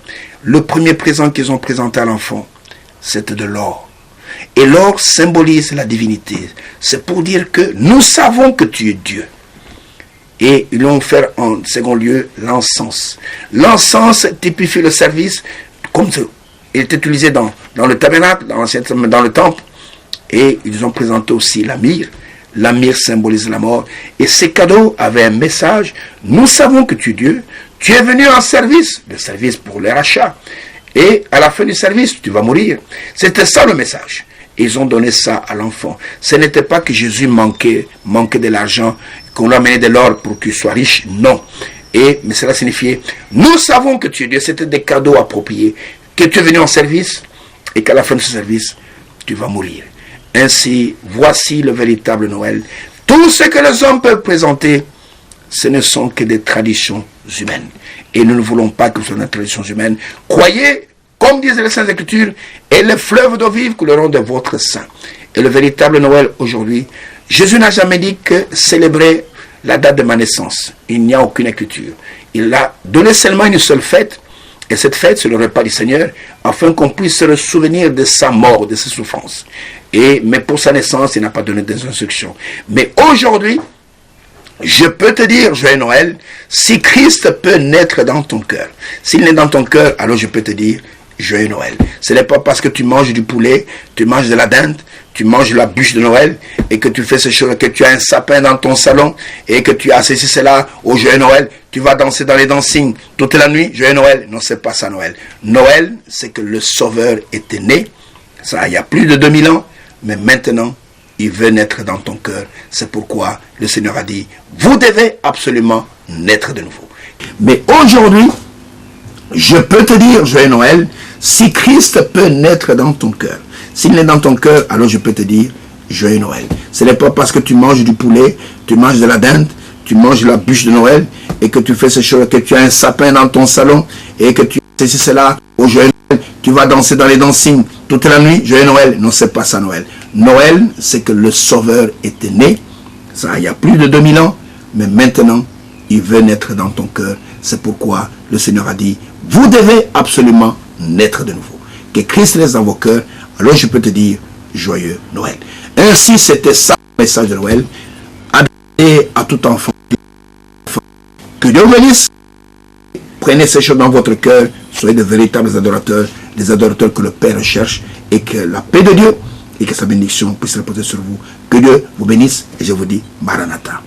Le premier présent qu'ils ont présenté à l'enfant, c'était de l'or. Et l'or symbolise la divinité. C'est pour dire que nous savons que tu es Dieu. Et ils ont offert en second lieu l'encens. L'encens typifie le service, comme il est utilisé dans le tabernacle, dans le temple. Et ils ont présenté aussi la myrrhe. La myrrhe symbolise la mort. Et ces cadeaux avaient un message. Nous savons que tu es Dieu. Tu es venu en service. Le service pour les rachats. Et à la fin du service, tu vas mourir. C'était ça le message. Et ils ont donné ça à l'enfant. Ce n'était pas que Jésus manquait de l'argent, qu'on lui amenait de l'or pour qu'il soit riche. Non. Mais cela signifiait, nous savons que tu es Dieu. C'était des cadeaux appropriés. Que tu es venu en service et qu'à la fin de ce service, tu vas mourir. Ainsi, voici le véritable Noël. Tout ce que les hommes peuvent présenter, ce ne sont que des traditions humaines. Et nous ne voulons pas que ce soit des traditions humaines. Croyez, comme disent les Saintes Écritures, et les fleuves d'eau vive couleront de votre sein. Et le véritable Noël aujourd'hui, Jésus n'a jamais dit que célébrer la date de ma naissance. Il n'y a aucune écriture. Il a donné seulement une seule fête. Et cette fête, c'est le repas du Seigneur, afin qu'on puisse se souvenir de sa mort, de ses souffrances. Mais pour sa naissance, il n'a pas donné des instructions. Mais aujourd'hui, je peux te dire, joyeux Noël, si Christ peut naître dans ton cœur. S'il naît dans ton cœur, alors je peux te dire, joyeux Noël. Ce n'est pas parce que tu manges du poulet, tu manges de la dinde, tu manges la bûche de Noël, et que tu fais ces choses, que tu as un sapin dans ton salon, et que tu as ceci, cela, au joyeux Noël, tu vas danser dans les dancings toute la nuit, joyeux Noël. Non, c'est pas ça Noël. Noël, c'est que le Sauveur était né, ça il y a plus de 2000 ans, mais maintenant, il veut naître dans ton cœur. C'est pourquoi le Seigneur a dit, vous devez absolument naître de nouveau. Mais aujourd'hui, je peux te dire, joyeux Noël, si Christ peut naître dans ton cœur. S'il naît dans ton cœur, alors je peux te dire, joyeux Noël. Ce n'est pas parce que tu manges du poulet, tu manges de la dinde, tu manges la bûche de Noël, et que tu fais ces choses, que tu as un sapin dans ton salon, et que tu fais ceci, cela, au joyeux Noël, tu vas danser dans les dancings toute la nuit, joyeux Noël. Non, c'est pas ça Noël. Noël, c'est que le Sauveur était né, ça il y a plus de 2000 ans, mais maintenant, il veut naître dans ton cœur. C'est pourquoi le Seigneur a dit, vous devez absolument naître de nouveau. Que Christ naisse dans vos cœurs, alors je peux te dire, joyeux Noël. Ainsi, c'était ça le message de Noël. et à tout enfant. Que Dieu vous bénisse. Prenez ces choses dans votre cœur. Soyez de véritables adorateurs, des adorateurs que le Père cherche, et que la paix de Dieu et que sa bénédiction puisse reposer sur vous. Que Dieu vous bénisse et je vous dis Maranatha.